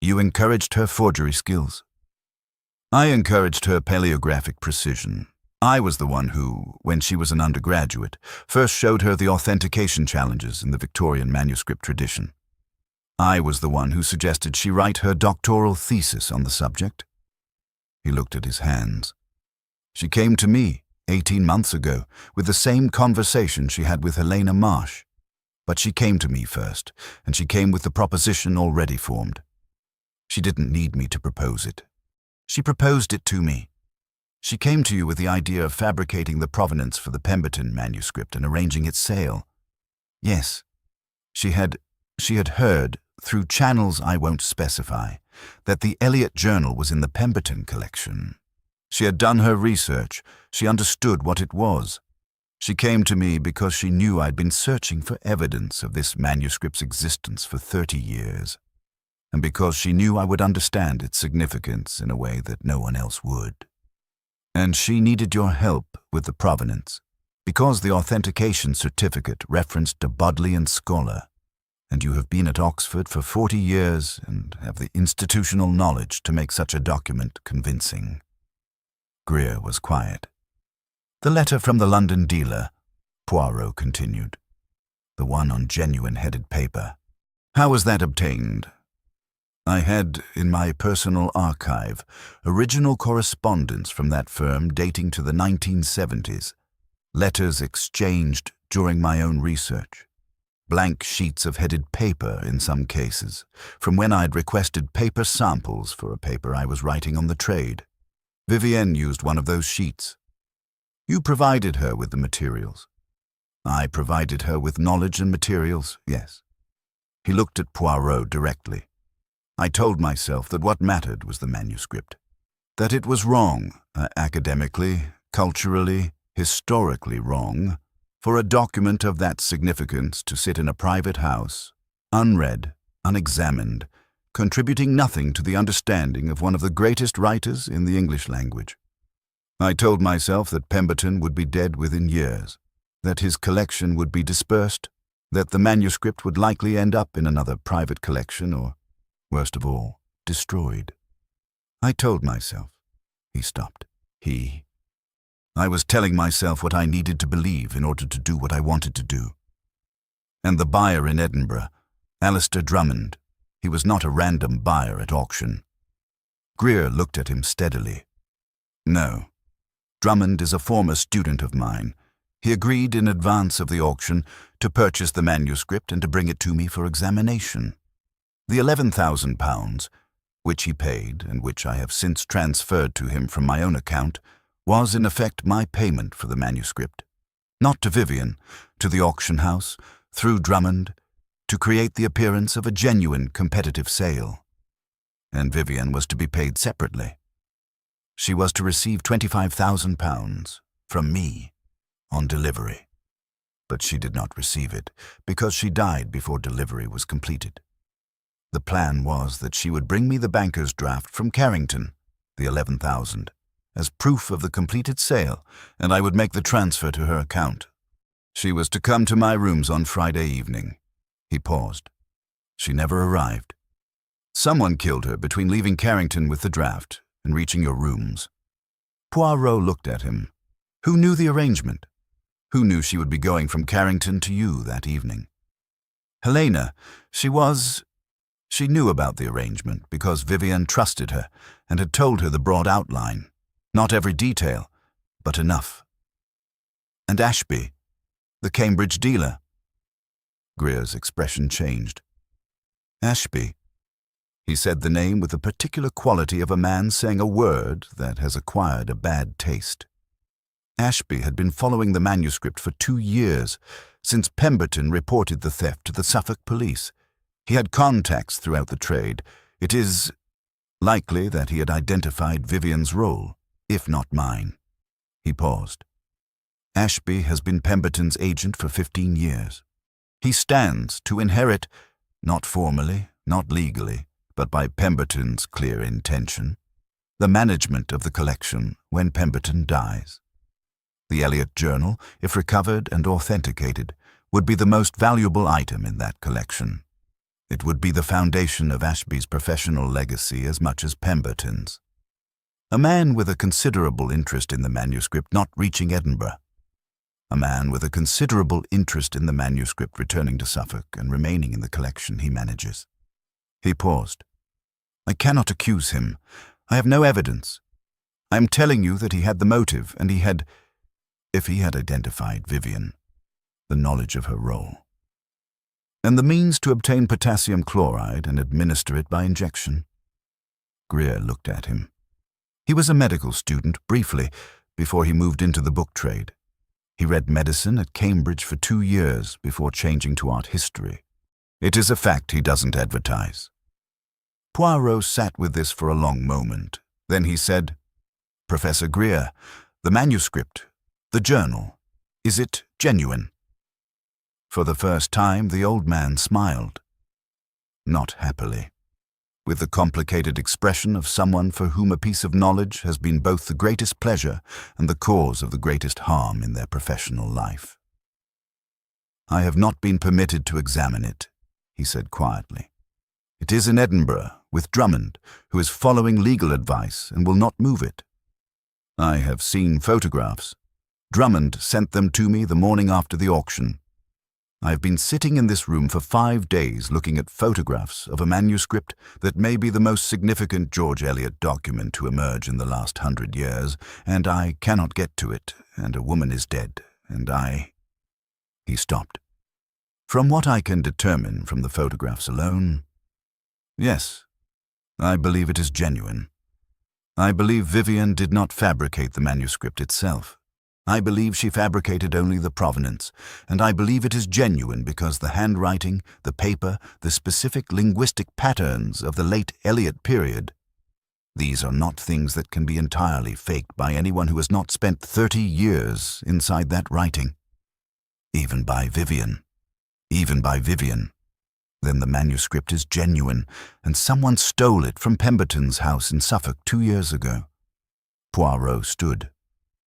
"You encouraged her forgery skills." "I encouraged her paleographic precision. I was the one who, when she was an undergraduate, first showed her the authentication challenges in the Victorian manuscript tradition. I was the one who suggested she write her doctoral thesis on the subject." He looked at his hands. "She came to me 18 months ago with the same conversation she had with Helena Marsh. But she came to me first, and she came with the proposition already formed. She didn't need me to propose it. She proposed it to me. She came to you with the idea of fabricating the provenance for the Pemberton manuscript and arranging its sale. Yes, she had heard, through channels I won't specify, that the Elliot Journal was in the Pemberton collection. She had done her research. She understood what it was. She came to me because she knew I'd been searching for evidence of this manuscript's existence for 30 years, and because she knew I would understand its significance in a way that no one else would. And she needed your help with the provenance, because the authentication certificate referenced a Bodleian scholar, and you have been at Oxford for 40 years and have the institutional knowledge to make such a document convincing." Greer was quiet. "The letter from the London dealer," Poirot continued. "The one on genuine headed paper. How was that obtained?" "I had, in my personal archive, original correspondence from that firm dating to the 1970s, letters exchanged during my own research, blank sheets of headed paper in some cases, from when I'd requested paper samples for a paper I was writing on the trade. Vivienne used one of those sheets. You provided her with the materials." "I provided her with knowledge and materials, yes." He looked at Poirot directly. "I told myself that what mattered was the manuscript, that it was wrong, academically, culturally, historically wrong, for a document of that significance to sit in a private house, unread, unexamined, contributing nothing to the understanding of one of the greatest writers in the English language. I told myself that Pemberton would be dead within years, that his collection would be dispersed, that the manuscript would likely end up in another private collection or, worst of all, destroyed. I told myself." He stopped. I was telling myself what I needed to believe in order to do what I wanted to do. And the buyer in Edinburgh, Alistair Drummond, he was not a random buyer at auction. Greer looked at him steadily. "No. Drummond is a former student of mine. He agreed in advance of the auction to purchase the manuscript and to bring it to me for examination. The £11,000, which he paid and which I have since transferred to him from my own account, was in effect my payment for the manuscript. Not to Vivienne, to the auction house, through Drummond, to create the appearance of a genuine competitive sale. And Vivienne was to be paid separately. She was to receive £25,000, from me, on delivery. But she did not receive it, because she died before delivery was completed. The plan was that she would bring me the banker's draft from Carrington, the 11,000, as proof of the completed sale, and I would make the transfer to her account. She was to come to my rooms on Friday evening. He paused. She never arrived. Someone killed her between leaving Carrington with the draft and reaching your rooms. Poirot looked at him. Who knew the arrangement? Who knew she would be going from Carrington to you that evening? Helena, she knew about the arrangement because Vivian trusted her and had told her the broad outline. Not every detail, but enough. And Ashby, the Cambridge dealer. Greer's expression changed. Ashby. He said the name with the particular quality of a man saying a word that has acquired a bad taste. Ashby had been following the manuscript for 2 years, since Pemberton reported the theft to the Suffolk police. He had contacts throughout the trade. It is likely that he had identified Vivian's role, if not mine. He paused. Ashby has been Pemberton's agent for 15 years. He stands to inherit, not formally, not legally, but by Pemberton's clear intention, the management of the collection when Pemberton dies. The Elliot Journal, if recovered and authenticated, would be the most valuable item in that collection. It would be the foundation of Ashby's professional legacy as much as Pemberton's. A man with a considerable interest in the manuscript not reaching Edinburgh. A man with a considerable interest in the manuscript returning to Suffolk and remaining in the collection he manages. He paused. I cannot accuse him. I have no evidence. I am telling you that he had the motive, and if he had identified Vivian, the knowledge of her role, and the means to obtain potassium chloride and administer it by injection. Greer looked at him. He was a medical student, briefly, before he moved into the book trade. He read medicine at Cambridge for 2 years before changing to art history. It is a fact he doesn't advertise. Poirot sat with this for a long moment. Then he said, Professor Greer, the manuscript, the journal, is it genuine? For the first time, the old man smiled. Not happily, with the complicated expression of someone for whom a piece of knowledge has been both the greatest pleasure and the cause of the greatest harm in their professional life. I have not been permitted to examine it, he said quietly. It is in Edinburgh, with Drummond, who is following legal advice and will not move it. I have seen photographs. Drummond sent them to me the morning after the auction. I have been sitting in this room for 5 days looking at photographs of a manuscript that may be the most significant George Eliot document to emerge in the last 100 years, and I cannot get to it, and a woman is dead, and I... He stopped. From what I can determine from the photographs alone, yes, I believe it is genuine. I believe Vivian did not fabricate the manuscript itself. I believe she fabricated only the provenance, and I believe it is genuine because the handwriting, the paper, the specific linguistic patterns of the late Eliot period, these are not things that can be entirely faked by anyone who has not spent 30 years inside that writing. Even by Vivian. Then the manuscript is genuine, and someone stole it from Pemberton's house in Suffolk 2 years ago. Poirot stood.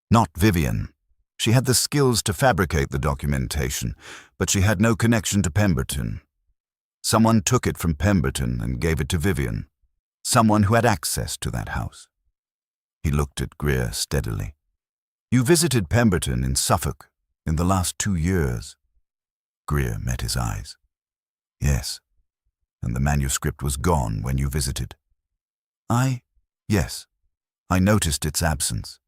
Not Vivian. She had the skills to fabricate the documentation, but she had no connection to Pemberton. Someone took it from Pemberton and gave it to Vivian. Someone who had access to that house. He looked at Greer steadily. You visited Pemberton in Suffolk in the last 2 years. Greer met his eyes. Yes, and the manuscript was gone when you visited. Yes, I noticed its absence.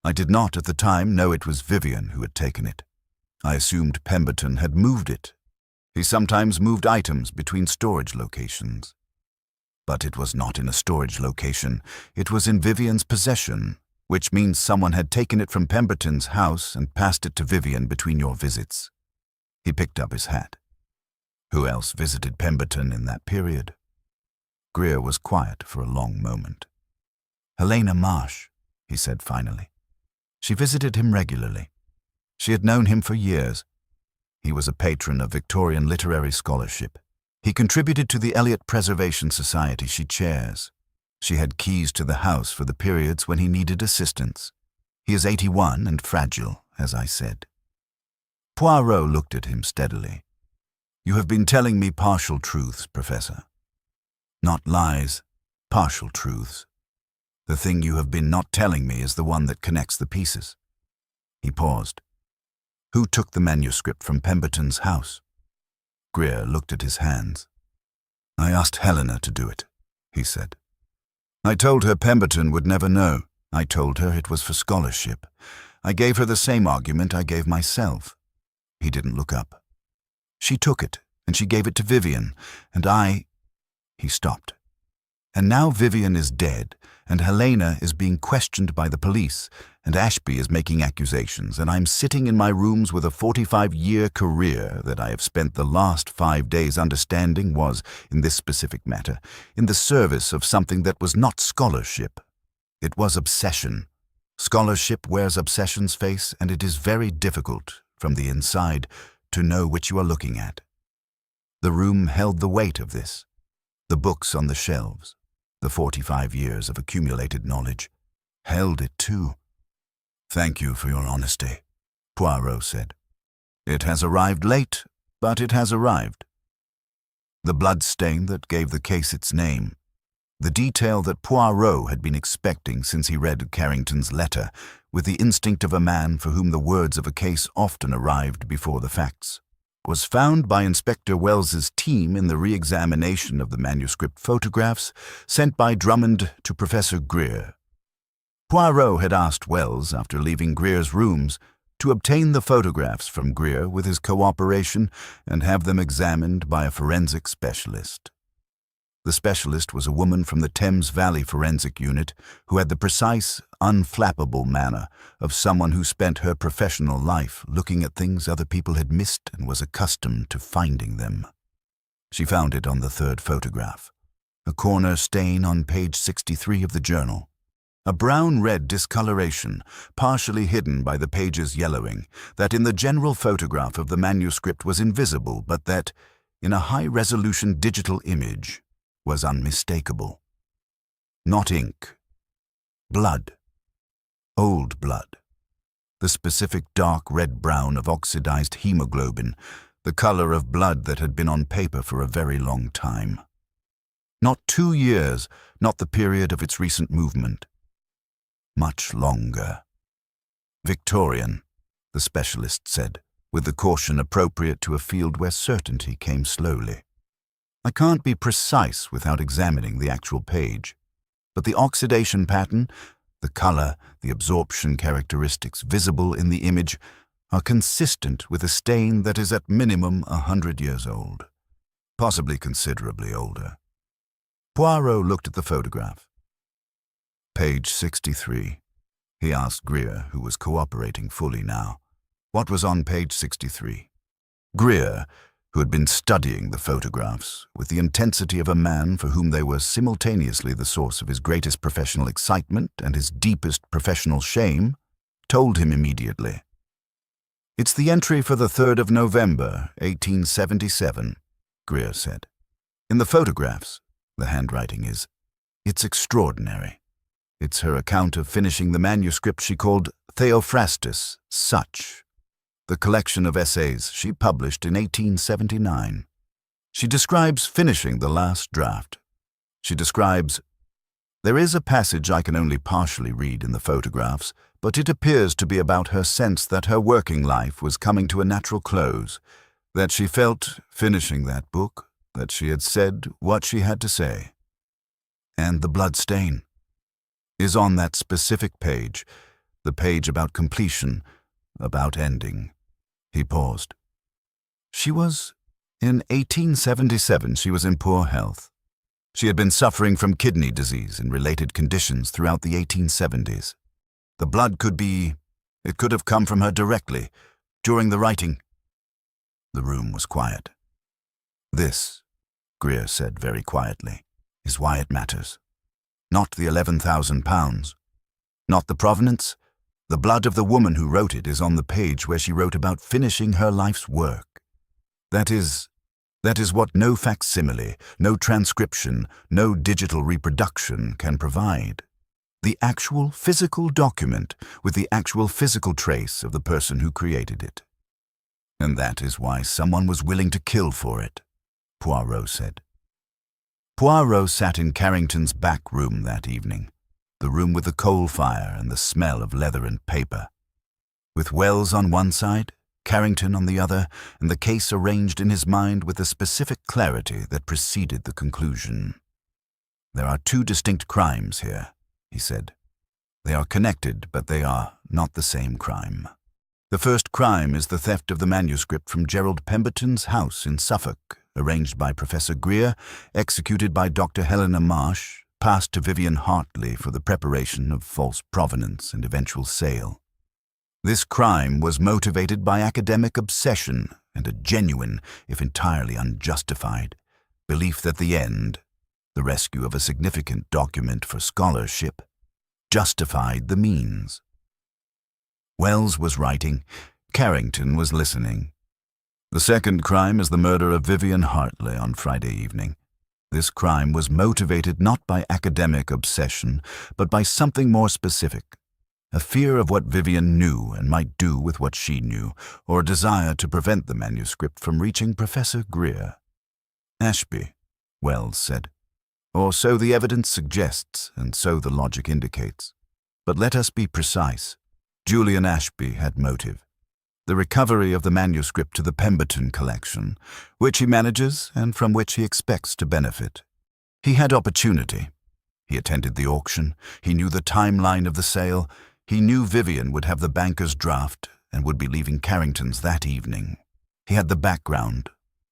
I did not at the time know it was Vivian who had taken it. I assumed Pemberton had moved it. He sometimes moved items between storage locations. But it was not in a storage location. It was in Vivian's possession, which means someone had taken it from Pemberton's house and passed it to Vivian between your visits. He picked up his hat. Who else visited Pemberton in that period? Greer was quiet for a long moment. Helena Marsh, he said finally. She visited him regularly. She had known him for years. He was a patron of Victorian literary scholarship. He contributed to the Eliot Preservation Society she chairs. She had keys to the house for the periods when he needed assistance. He is 81 and fragile, as I said. Poirot looked at him steadily. You have been telling me partial truths, Professor. Not lies, partial truths. The thing you have been not telling me is the one that connects the pieces. He paused. Who took the manuscript from Pemberton's house? Greer looked at his hands. I asked Helena to do it, he said. I told her Pemberton would never know. I told her it was for scholarship. I gave her the same argument I gave myself. He didn't look up. She took it, and she gave it to Vivian, and I... He stopped. And now Vivian is dead, and Helena is being questioned by the police, and Ashby is making accusations, and I'm sitting in my rooms with a 45-year career that I have spent the last 5 days understanding was, in this specific matter, in the service of something that was not scholarship. It was obsession. Scholarship wears obsession's face, and it is very difficult, from the inside, to know which you are looking at. The room held the weight of this. The books on the shelves, the 45 years of accumulated knowledge, held it too. Thank you for your honesty, Poirot said. It has arrived late, but it has arrived. The blood stain that gave the case its name, the detail that Poirot had been expecting since he read Carrington's letter, with the instinct of a man for whom the words of a case often arrived before the facts, was found by Inspector Wells's team in the re-examination of the manuscript photographs sent by Drummond to Professor Greer. Poirot had asked Wells, after leaving Greer's rooms, to obtain the photographs from Greer with his cooperation and have them examined by a forensic specialist. The specialist was a woman from the Thames Valley Forensic Unit who had the precise, unflappable manner of someone who spent her professional life looking at things other people had missed and was accustomed to finding them. She found it on the third photograph, a corner stain on page 63 of the journal. A brown-red discoloration, partially hidden by the page's yellowing, that in the general photograph of the manuscript was invisible, but that, in a high-resolution digital image, was unmistakable. Not ink. Blood. Old blood. The specific dark red-brown of oxidized hemoglobin, the color of blood that had been on paper for a very long time. Not 2 years, not the period of its recent movement. Much longer. Victorian, the specialist said, with the caution appropriate to a field where certainty came slowly. I can't be precise without examining the actual page, but the oxidation pattern, the color, the absorption characteristics visible in the image are consistent with a stain that is at minimum 100 years old, possibly considerably older. Poirot looked at the photograph. Page 63. He asked Greer, who was cooperating fully now. What was on page 63? Greer, who had been studying the photographs with the intensity of a man for whom they were simultaneously the source of his greatest professional excitement and his deepest professional shame, told him immediately. It's the entry for the 3rd of November, 1877, Greer said. In the photographs, the handwriting is, it's extraordinary. It's her account of finishing the manuscript she called Theophrastus, Such, the collection of essays she published in 1879. She describes finishing the last draft. She describes, there is a passage I can only partially read in the photographs, but it appears to be about her sense that her working life was coming to a natural close, that she felt, finishing that book, that she had said what she had to say. And the blood stain is on that specific page, the page about completion, about ending. He paused. In 1877, she was in poor health. She had been suffering from kidney disease and related conditions throughout the 1870s. The blood it could have come from her directly, during the writing. The room was quiet. This, Greer said very quietly, is why it matters. Not the £11,000. Not the provenance, The blood of the woman who wrote it is on the page where she wrote about finishing her life's work. That is what no facsimile, no transcription, no digital reproduction can provide. The actual physical document with the actual physical trace of the person who created it. And that is why someone was willing to kill for it, Poirot said. Poirot sat in Carrington's back room that evening, the room with the coal fire and the smell of leather and paper. With Wells on one side, Carrington on the other, and the case arranged in his mind with the specific clarity that preceded the conclusion. There are two distinct crimes here, he said. They are connected, but they are not the same crime. The first crime is the theft of the manuscript from Gerald Pemberton's house in Suffolk, arranged by Professor Greer, executed by Dr. Helena Marsh, passed to Vivian Hartley for the preparation of false provenance and eventual sale. This crime was motivated by academic obsession and a genuine, if entirely unjustified, belief that the end, the rescue of a significant document for scholarship, justified the means. Wells was writing, Carrington was listening. The second crime is the murder of Vivian Hartley on Friday evening. This crime was motivated not by academic obsession, but by something more specific. A fear of what Vivian knew and might do with what she knew, or a desire to prevent the manuscript from reaching Professor Greer. Ashby, Wells said. Or so the evidence suggests, and so the logic indicates. But let us be precise. Julian Ashby had motive. The recovery of the manuscript to the Pemberton collection, which he manages and from which he expects to benefit. He had opportunity. He attended the auction. He knew the timeline of the sale. He knew Vivian would have the banker's draft and would be leaving Carrington's that evening. He had the background,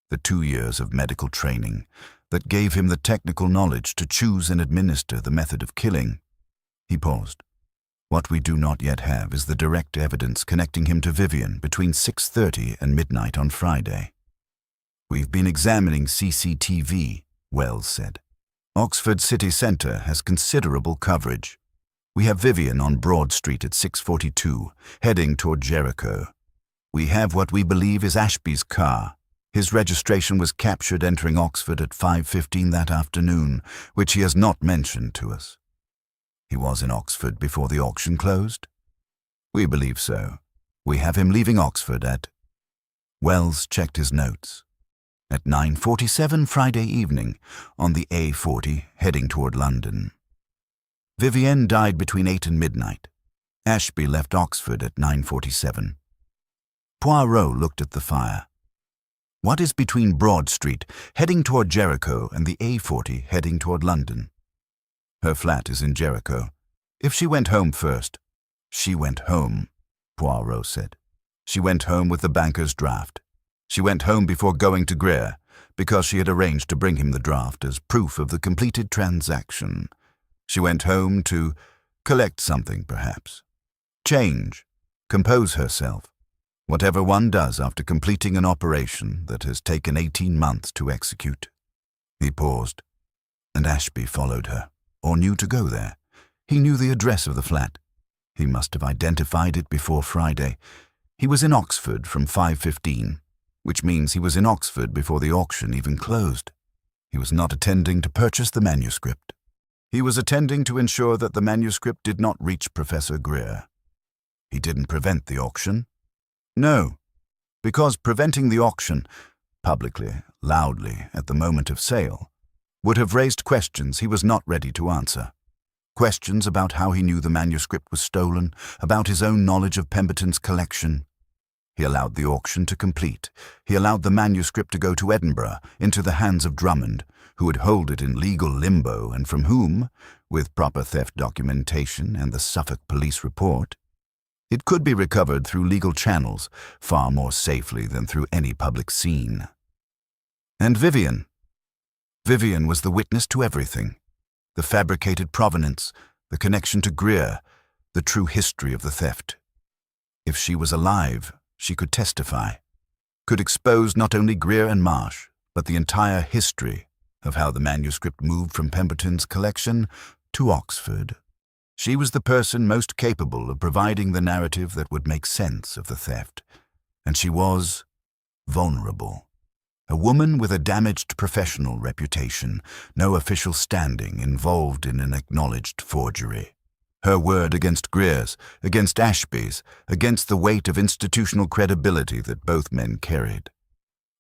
the 2 years of medical training, that gave him the technical knowledge to choose and administer the method of killing. He paused. What we do not yet have is the direct evidence connecting him to Vivian between 6:30 and midnight on Friday. We've been examining CCTV, Wells said. Oxford City Centre has considerable coverage. We have Vivian on Broad Street at 6:42, heading toward Jericho. We have what we believe is Ashby's car. His registration was captured entering Oxford at 5:15 that afternoon, which he has not mentioned to us. He was in Oxford before the auction closed? We believe so. We have him leaving Oxford at... Wells checked his notes. At 9:47 Friday evening, on the A40, heading toward London. Vivienne died between 8 and midnight. Ashby left Oxford at 9:47. Poirot looked at the fire. What is between Broad Street, heading toward Jericho, and the A40, heading toward London? Her flat is in Jericho. If she went home first... She went home, Poirot said. She went home with the banker's draft. She went home before going to Greer, because she had arranged to bring him the draft as proof of the completed transaction. She went home to collect something, perhaps. Change, compose herself. Whatever one does after completing an operation that has taken 18 months to execute. He paused, and Ashby followed her, or knew to go there. He knew the address of the flat. He must have identified it before Friday. He was in Oxford from 5:15, which means he was in Oxford before the auction even closed. He was not attending to purchase the manuscript. He was attending to ensure that the manuscript did not reach Professor Greer. He didn't prevent the auction. No, because preventing the auction, publicly, loudly, at the moment of sale, would have raised questions he was not ready to answer. Questions about how he knew the manuscript was stolen, about his own knowledge of Pemberton's collection. He allowed the auction to complete. He allowed the manuscript to go to Edinburgh, into the hands of Drummond, who would hold it in legal limbo and from whom, with proper theft documentation and the Suffolk police report, it could be recovered through legal channels far more safely than through any public scene. And Vivian. Vivian was the witness to everything. The fabricated provenance, the connection to Greer, the true history of the theft. If she was alive, she could testify, could expose not only Greer and Marsh, but the entire history of how the manuscript moved from Pemberton's collection to Oxford. She was the person most capable of providing the narrative that would make sense of the theft, and she was vulnerable. A woman with a damaged professional reputation, no official standing, involved in an acknowledged forgery. Her word against Greer's, against Ashby's, against the weight of institutional credibility that both men carried.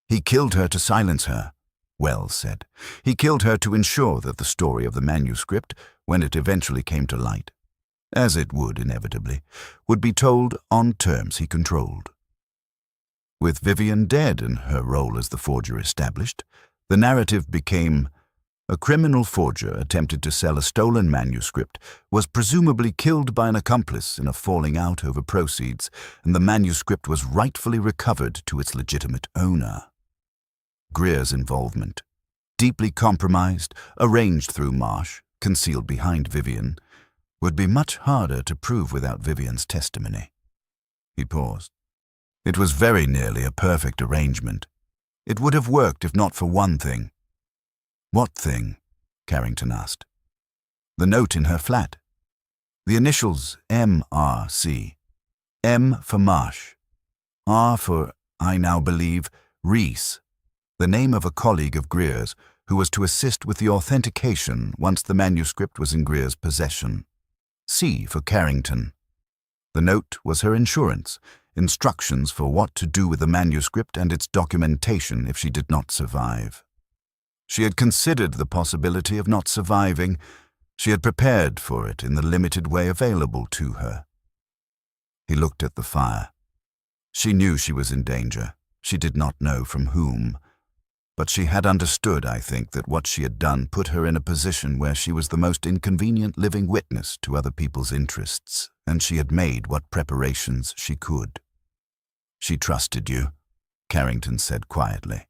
He killed her to silence her, Wells said. He killed her to ensure that the story of the manuscript, when it eventually came to light, as it would inevitably, would be told on terms he controlled. With Vivian dead and her role as the forger established, the narrative became: a criminal forger attempted to sell a stolen manuscript, was presumably killed by an accomplice in a falling out over proceeds, and the manuscript was rightfully recovered to its legitimate owner. Greer's involvement, deeply compromised, arranged through Marsh, concealed behind Vivian, would be much harder to prove without Vivian's testimony. He paused. It was very nearly a perfect arrangement. It would have worked if not for one thing. What thing? Carrington asked. The note in her flat. The initials M.R.C. M for Marsh. R for, I now believe, Reese, the name of a colleague of Greer's who was to assist with the authentication once the manuscript was in Greer's possession. C for Carrington. The note was her insurance, instructions for what to do with the manuscript and its documentation if she did not survive. She had considered the possibility of not surviving. She had prepared for it in the limited way available to her. He looked at the fire. She knew she was in danger. She did not know from whom. But she had understood, I think, that what she had done put her in a position where she was the most inconvenient living witness to other people's interests, and she had made what preparations she could. She trusted you, Carrington said quietly.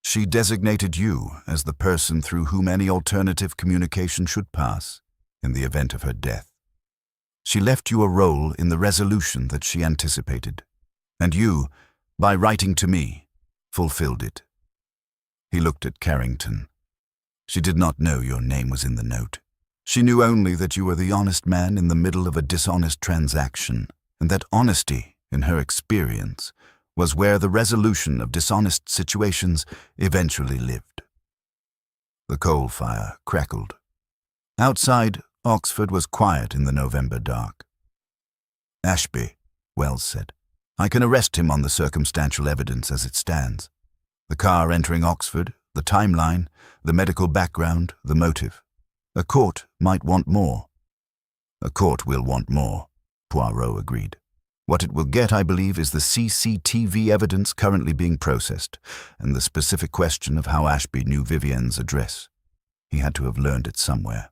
She designated you as the person through whom any alternative communication should pass in the event of her death. She left you a role in the resolution that she anticipated, and you, by writing to me, fulfilled it. He looked at Carrington. She did not know your name was in the note. She knew only that you were the honest man in the middle of a dishonest transaction, and that honesty, in her experience, was where the resolution of dishonest situations eventually lived. The coal fire crackled. Outside, Oxford was quiet in the November dark. Ashby, Wells said. I can arrest him on the circumstantial evidence as it stands. The car entering Oxford, the timeline, the medical background, the motive. A court might want more. A court will want more, Poirot agreed. What it will get, I believe, is the CCTV evidence currently being processed, and the specific question of how Ashby knew Vivian's address. He had to have learned it somewhere.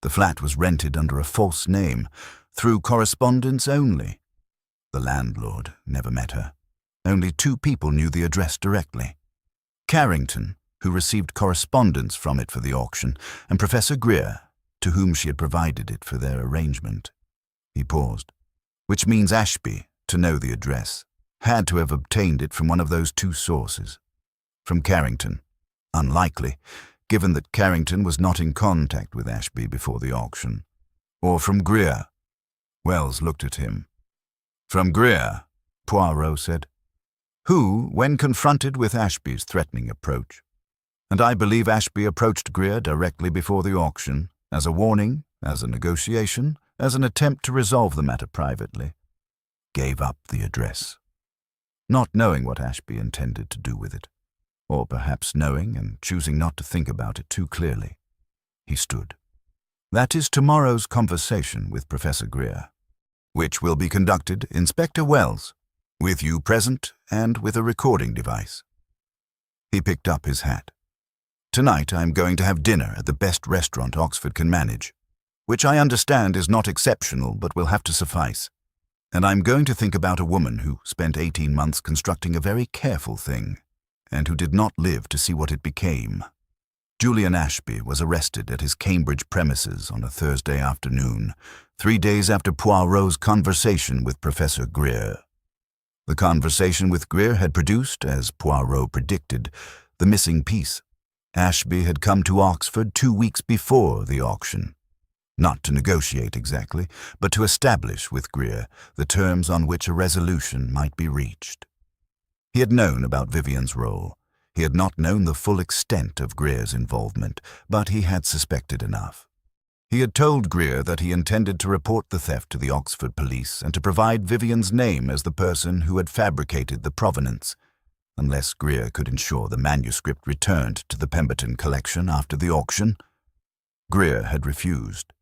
The flat was rented under a false name, through correspondence only. The landlord never met her. Only 2 people knew the address directly. Carrington, who received correspondence from it for the auction, and Professor Greer, to whom she had provided it for their arrangement. He paused. Which means Ashby, to know the address, had to have obtained it from one of those 2 sources. From Carrington. Unlikely, given that Carrington was not in contact with Ashby before the auction. Or from Greer. Wells looked at him. From Greer, Poirot said. Who, when confronted with Ashby's threatening approach, and I believe Ashby approached Greer directly before the auction, as a warning, as a negotiation, as an attempt to resolve the matter privately, gave up the address, not knowing what Ashby intended to do with it, or perhaps knowing and choosing not to think about it too clearly. He stood. That is tomorrow's conversation with Professor Greer, which will be conducted, Inspector Wells, with you present and with a recording device. He picked up his hat. Tonight I'm going to have dinner at the best restaurant Oxford can manage, which I understand is not exceptional but will have to suffice. And I'm going to think about a woman who spent 18 months constructing a very careful thing, and who did not live to see what it became. Julian Ashby was arrested at his Cambridge premises on a Thursday afternoon, 3 days after Poirot's conversation with Professor Greer. The conversation with Greer had produced, as Poirot predicted, the missing piece. Ashby had come to Oxford 2 weeks before the auction. Not to negotiate exactly, but to establish with Greer the terms on which a resolution might be reached. He had known about Vivian's role. He had not known the full extent of Greer's involvement, but he had suspected enough. He had told Greer that he intended to report the theft to the Oxford police and to provide Vivian's name as the person who had fabricated the provenance, unless Greer could ensure the manuscript returned to the Pemberton collection after the auction. Greer had refused.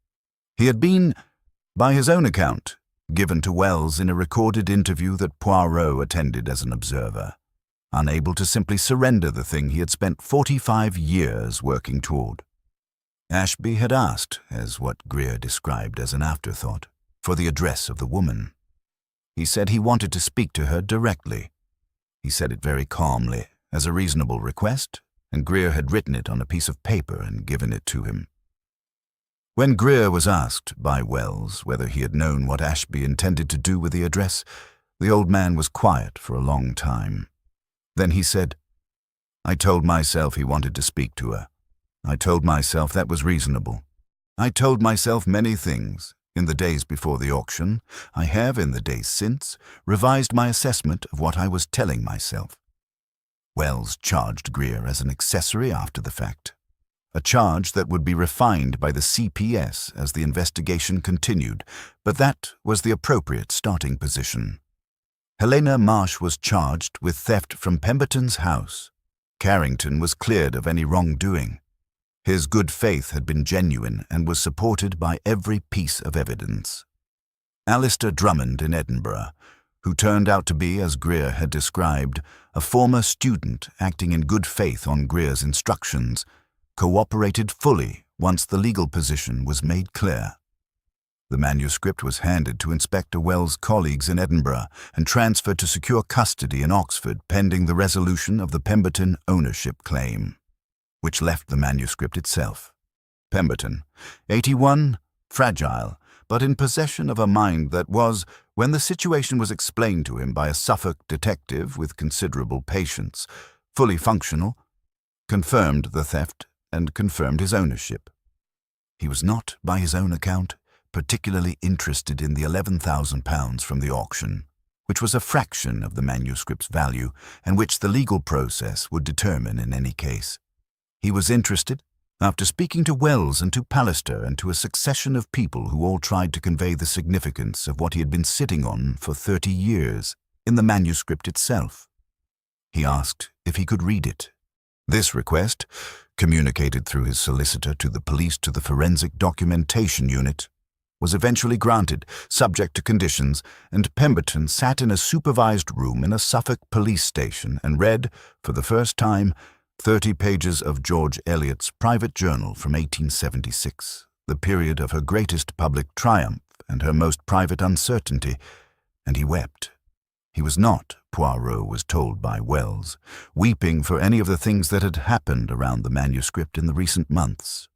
He had been, by his own account, given to Wells in a recorded interview that Poirot attended as an observer, unable to simply surrender the thing he had spent 45 years working toward. Ashby had asked, as what Greer described as an afterthought, for the address of the woman. He said he wanted to speak to her directly. He said it very calmly, as a reasonable request, and Greer had written it on a piece of paper and given it to him. When Greer was asked by Wells whether he had known what Ashby intended to do with the address, the old man was quiet for a long time. Then he said, "I told myself he wanted to speak to her. I told myself that was reasonable. I told myself many things. In the days before the auction, I have, in the days since, revised my assessment of what I was telling myself." Wells charged Greer as an accessory after the fact, a charge that would be refined by the CPS as the investigation continued, but that was the appropriate starting position. Helena Marsh was charged with theft from Pemberton's house. Carrington was cleared of any wrongdoing. His good faith had been genuine and was supported by every piece of evidence. Alistair Drummond in Edinburgh, who turned out to be, as Greer had described, a former student acting in good faith on Greer's instructions, cooperated fully once the legal position was made clear. The manuscript was handed to Inspector Wells' colleagues in Edinburgh and transferred to secure custody in Oxford pending the resolution of the Pemberton ownership claim, which left the manuscript itself. Pemberton, 81, fragile, but in possession of a mind that was, when the situation was explained to him by a Suffolk detective with considerable patience, fully functional, confirmed the theft and confirmed his ownership. He was not, by his own account, particularly interested in the £11,000 from the auction, which was a fraction of the manuscript's value and which the legal process would determine in any case. He was interested, after speaking to Wells and to Pallister and to a succession of people who all tried to convey the significance of what he had been sitting on for 30 years, in the manuscript itself. He asked if he could read it. This request, communicated through his solicitor to the police to the Forensic Documentation Unit, was eventually granted, subject to conditions, and Pemberton sat in a supervised room in a Suffolk police station and read, for the first time, 30 pages of George Eliot's private journal from 1876, the period of her greatest public triumph and her most private uncertainty, and he wept. He was not, Poirot was told by Wells, weeping for any of the things that had happened around the manuscript in the recent months.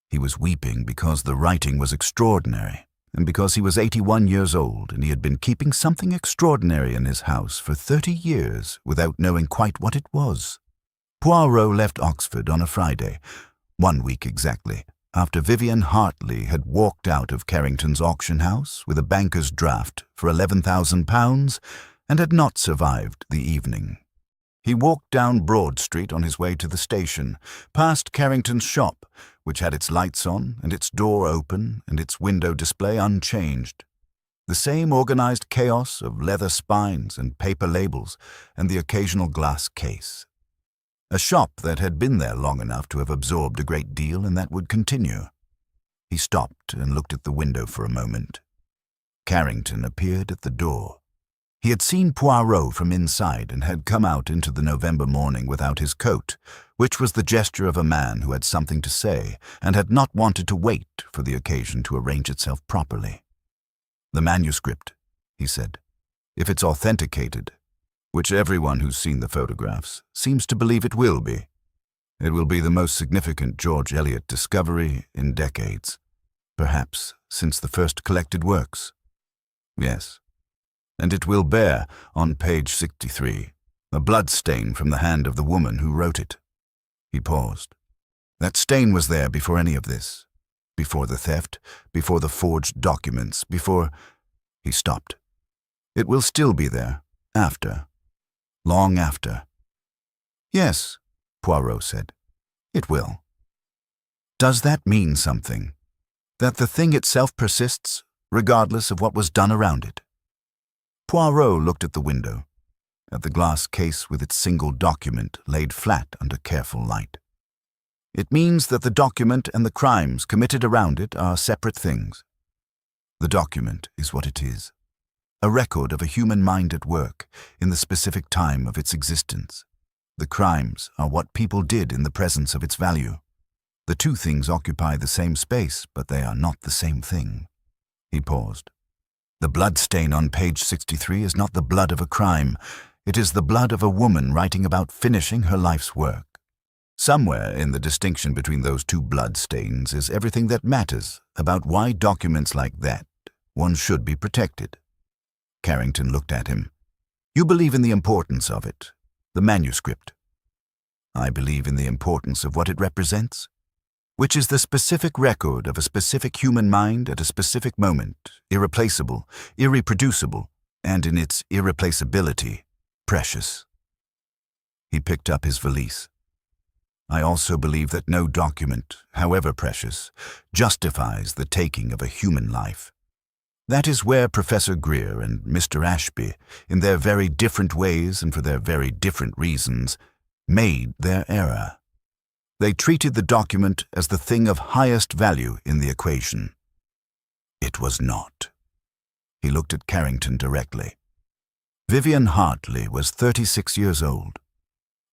He was weeping because the writing was extraordinary, and because he was 81 years old and he had been keeping something extraordinary in his house for 30 years without knowing quite what it was. Poirot left Oxford on a Friday, 1 week exactly, after Vivian Hartley had walked out of Carrington's auction house with a banker's draft for £11,000 and had not survived the evening. He walked down Broad Street on his way to the station, past Carrington's shop, which had its lights on and its door open and its window display unchanged. The same organized chaos of leather spines and paper labels and the occasional glass case. A shop that had been there long enough to have absorbed a great deal and that would continue. He stopped and looked at the window for a moment. Carrington appeared at the door. He had seen Poirot from inside and had come out into the November morning without his coat, which was the gesture of a man who had something to say and had not wanted to wait for the occasion to arrange itself properly. "The manuscript," he said, "if it's authenticated, which everyone who's seen the photographs seems to believe it will be. It will be the most significant George Eliot discovery in decades, perhaps since the first collected works. Yes, and it will bear, on page 63, a blood stain from the hand of the woman who wrote it." He paused. "That stain was there before any of this. Before the theft, before the forged documents, before... He stopped. It will still be there, after. Long after. Yes, Poirot said. It will. Does that mean something? That the thing itself persists, regardless of what was done around it? Poirot looked at the window, at the glass case with its single document laid flat under careful light. It means that the document and the crimes committed around it are separate things. The document is what it is, a record of a human mind at work in the specific time of its existence. The crimes are what people did in the presence of its value. The two things occupy the same space, but they are not the same thing. He paused. The blood stain on page 63 is not the blood of a crime. It is the blood of a woman writing about finishing her life's work. Somewhere in the distinction between those two blood stains is everything that matters about why documents like that one should be protected. Carrington looked at him. You believe in the importance of it, the manuscript. I believe in the importance of what it represents, which is the specific record of a specific human mind at a specific moment, irreplaceable, irreproducible, and in its irreplaceability, precious. He picked up his valise. I also believe that no document, however precious, justifies the taking of a human life. That is where Professor Greer and Mr. Ashby, in their very different ways and for their very different reasons, made their error. They treated the document as the thing of highest value in the equation. It was not. He looked at Carrington directly. Vivian Hartley was 36 years old.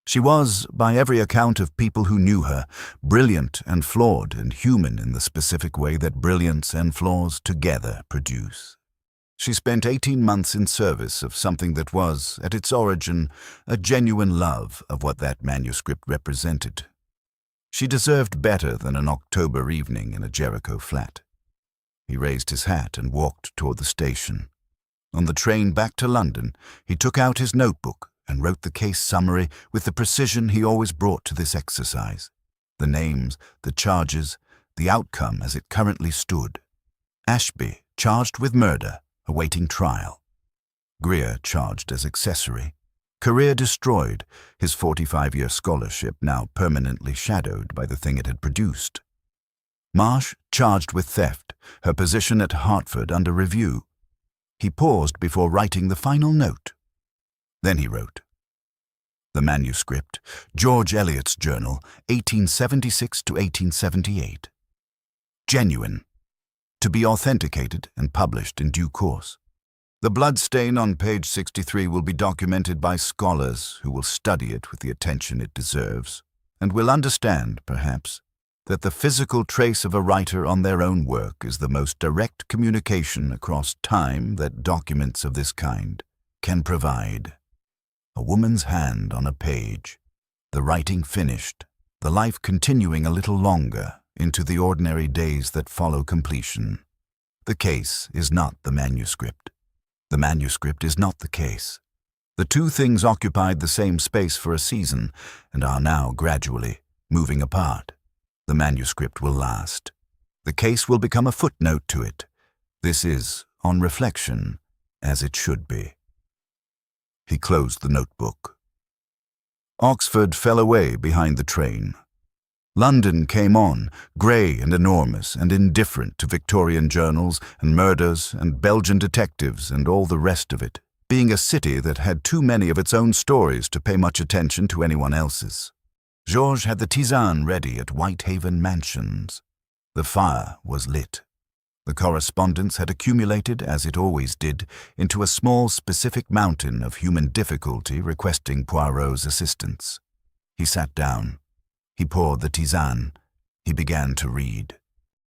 She was, by every account of people who knew her, brilliant and flawed and human in the specific way that brilliance and flaws together produce. She spent 18 months in service of something that was, at its origin, a genuine love of what that manuscript represented. She deserved better than an October evening in a Jericho flat. He raised his hat and walked toward the station. On the train back to London, he took out his notebook and wrote the case summary with the precision he always brought to this exercise. The names, the charges, the outcome as it currently stood. Ashby charged with murder, awaiting trial. Greer charged as accessory. Career destroyed, his 45-year scholarship now permanently shadowed by the thing it had produced. Marsh charged with theft, her position at Hartford under review. He paused before writing the final note. Then he wrote, the manuscript, George Eliot's journal, 1876 to 1878. Genuine. To be authenticated and published in due course. The blood stain on page 63 will be documented by scholars who will study it with the attention it deserves, and will understand, perhaps, that the physical trace of a writer on their own work is the most direct communication across time that documents of this kind can provide. A woman's hand on a page, the writing finished, the life continuing a little longer into the ordinary days that follow completion. The case is not the manuscript. The manuscript is not the case. The two things occupied the same space for a season and are now gradually moving apart. The manuscript will last. The case will become a footnote to it. This is, on reflection, as it should be. He closed the notebook. Oxford fell away behind the train. London came on, grey and enormous and indifferent to Victorian journals and murders and Belgian detectives and all the rest of it, being a city that had too many of its own stories to pay much attention to anyone else's. Georges had the tisane ready at Whitehaven Mansions. The fire was lit. The correspondence had accumulated, as it always did, into a small specific mountain of human difficulty requesting Poirot's assistance. He sat down. He poured the tisane. He began to read.